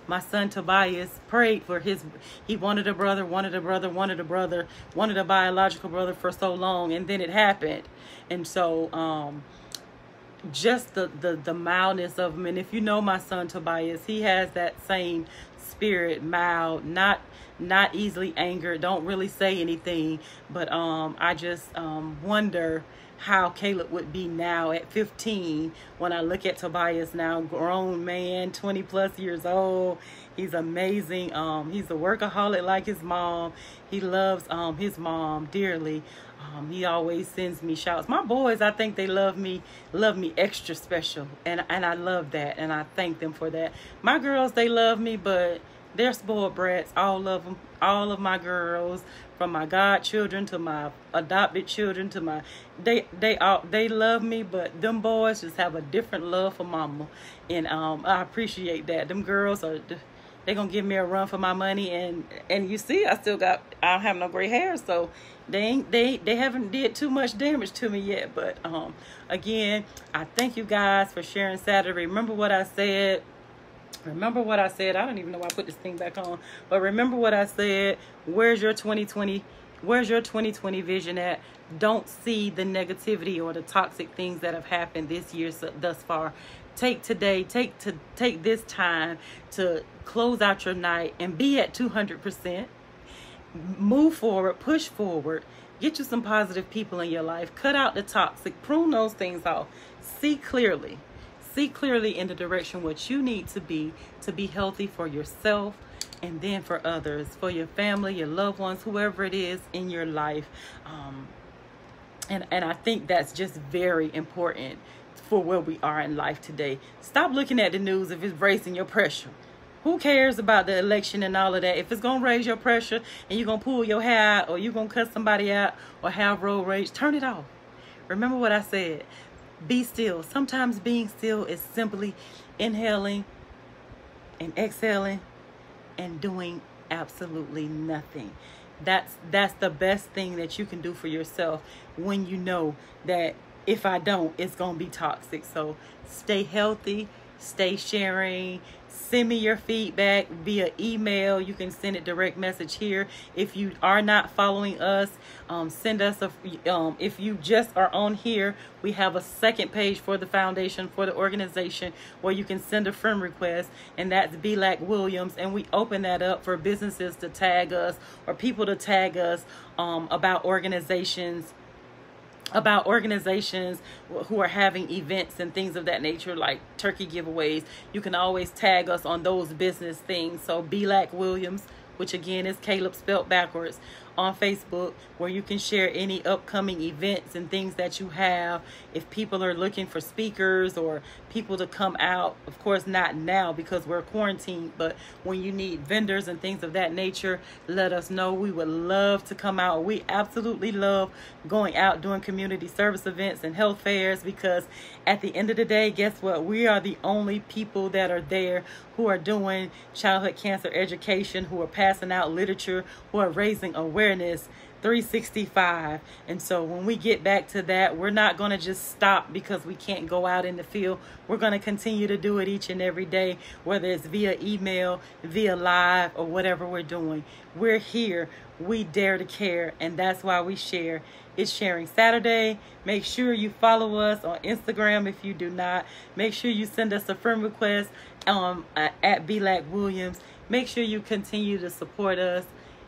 My son Tobias prayed for he wanted a brother, wanted a biological brother for so long, and then it happened. And so just the mildness of him. And if you know my son Tobias, he has that same spirit, mild, not easily angered, don't really say anything. But I just wonder how Caleb would be now at 15 when I look at Tobias now, grown man, 20 plus years old. He's amazing. He's a workaholic like his mom. He loves his mom dearly. He always sends me shouts. My boys, I think they love me extra special, and I love that, and I thank them for that. My girls, they love me, but they're spoiled brats, all of them, all of my girls, from my godchildren to my adopted children to my, they love me, but them boys just have a different love for mama, and I appreciate that. Them girls are, they're gonna give me a run for my money, and you see, I don't have no gray hair, so they haven't did too much damage to me yet. But again, I thank you guys for sharing Saturday. Remember what I said. I don't even know why I put this thing back on, but remember what I said. Where's your 2020 vision at? Don't see the negativity or the toxic things that have happened this year thus far. Take this time to close out your night and be at 200%. Move forward, push forward, get you some positive people in your life, cut out the toxic, prune those things off, see clearly in the direction what you need to be healthy for yourself, and then for others, for your family, your loved ones, whoever it is in your life. And I think that's just very important for where we are in life today. Stop looking at the news if it's raising your pressure. Who cares about the election and all of that? If it's going to raise your pressure and you're going to pull your hair out, or you're going to cut somebody out, or have road rage, turn it off. Remember what I said. Be still. Sometimes being still is simply inhaling and exhaling and doing absolutely nothing. That's the best thing that you can do for yourself when you know that if I don't, it's going to be toxic. So stay healthy, stay sharing. Send me your feedback via email. You can send it direct message here. If you are not following us, send us if you just are on here, we have a second page for the foundation, for the organization, where you can send a friend request, and that's BLAC Williams, and we open that up for businesses to tag us, or people to tag us about organizations who are having events and things of that nature, like turkey giveaways. You can always tag us on those business things. So BLAC Williams, which again is Caleb spelled backwards, on Facebook, where you can share any upcoming events and things that you have. If people are looking for speakers or people to come out, of course not now because we're quarantined, but when you need vendors and things of that nature, let us know. We would love to come out. We absolutely love going out doing community service events and health fairs, because at the end of the day, guess what? We are the only people that are there who are doing childhood cancer education, who are passing out literature, who are raising awareness 365. And so when we get back to that, we're not going to just stop because we can't go out in the field. We're going to continue to do it each and every day, whether it's via email, via live, or whatever we're doing. We're here. We dare to care, and that's why we share. It's Sharing Saturday. Make sure you follow us on Instagram if you do not. Make sure you send us a friend request at belacfoundation. Make sure you continue to support us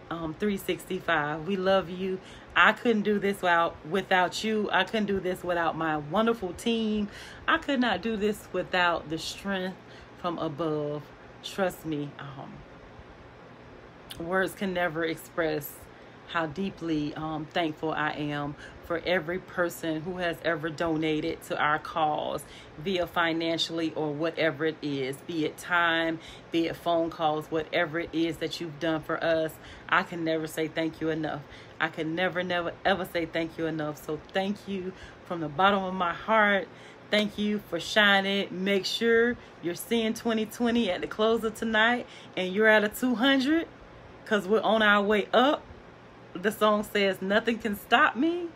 365. We love you. I couldn't do this without you. I couldn't do this without my wonderful team. I could not do this without the strength from above. Trust me. Words can never express how deeply thankful I am for every person who has ever donated to our cause, via financially or whatever it is, be it time, be it phone calls, whatever it is that you've done for us. I can never say thank you enough. I can never, ever say thank you enough. So thank you from the bottom of my heart. Thank you for shining. Make sure you're seeing 2020 at the close of tonight and you're at a 200, because we're on our way up. The song says nothing can stop me.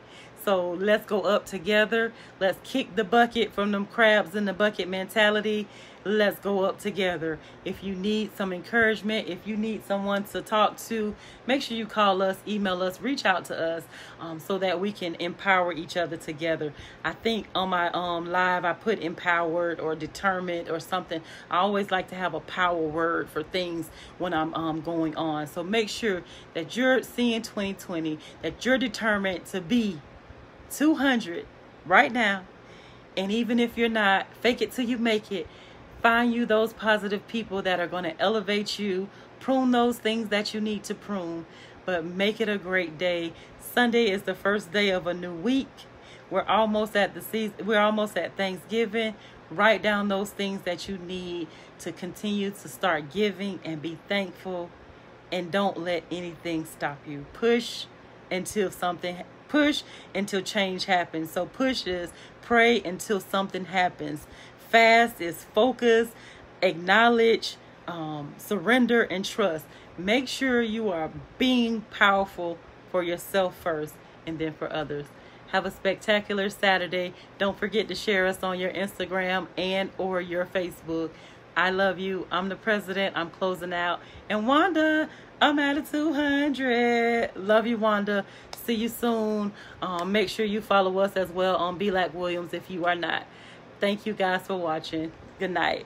So let's go up together. Let's kick the bucket from them crabs in the bucket mentality. Let's go up together. If you need some encouragement, if you need someone to talk to, make sure you call us, email us, reach out to us, so that we can empower each other together. I think on my live I put empowered or determined or something. I always like to have a power word for things when I'm going on. So make sure that you're seeing 2020, that you're determined to be 200 right now. And even if you're not, fake it till you make it. Find you those positive people that are going to elevate you, prune those things that you need to prune, but make it a great day. Sunday is the first day of a new week. We're almost at the season. We're almost at Thanksgiving. Write down those things that you need to continue to start giving and be thankful, and don't let anything stop you. Push until change happens. So push is pray until something happens. Fast is focus, acknowledge, surrender, and trust. Make sure you are being powerful for yourself first and then for others. Have a spectacular Saturday. Don't forget to share us on your Instagram and or your Facebook. I love you. I'm the president. I'm closing out. And Wanda, I'm at a 200. Love you, Wanda. See you soon. Make sure you follow us as well on belacfoundation if you are not. Thank you guys for watching. Good night.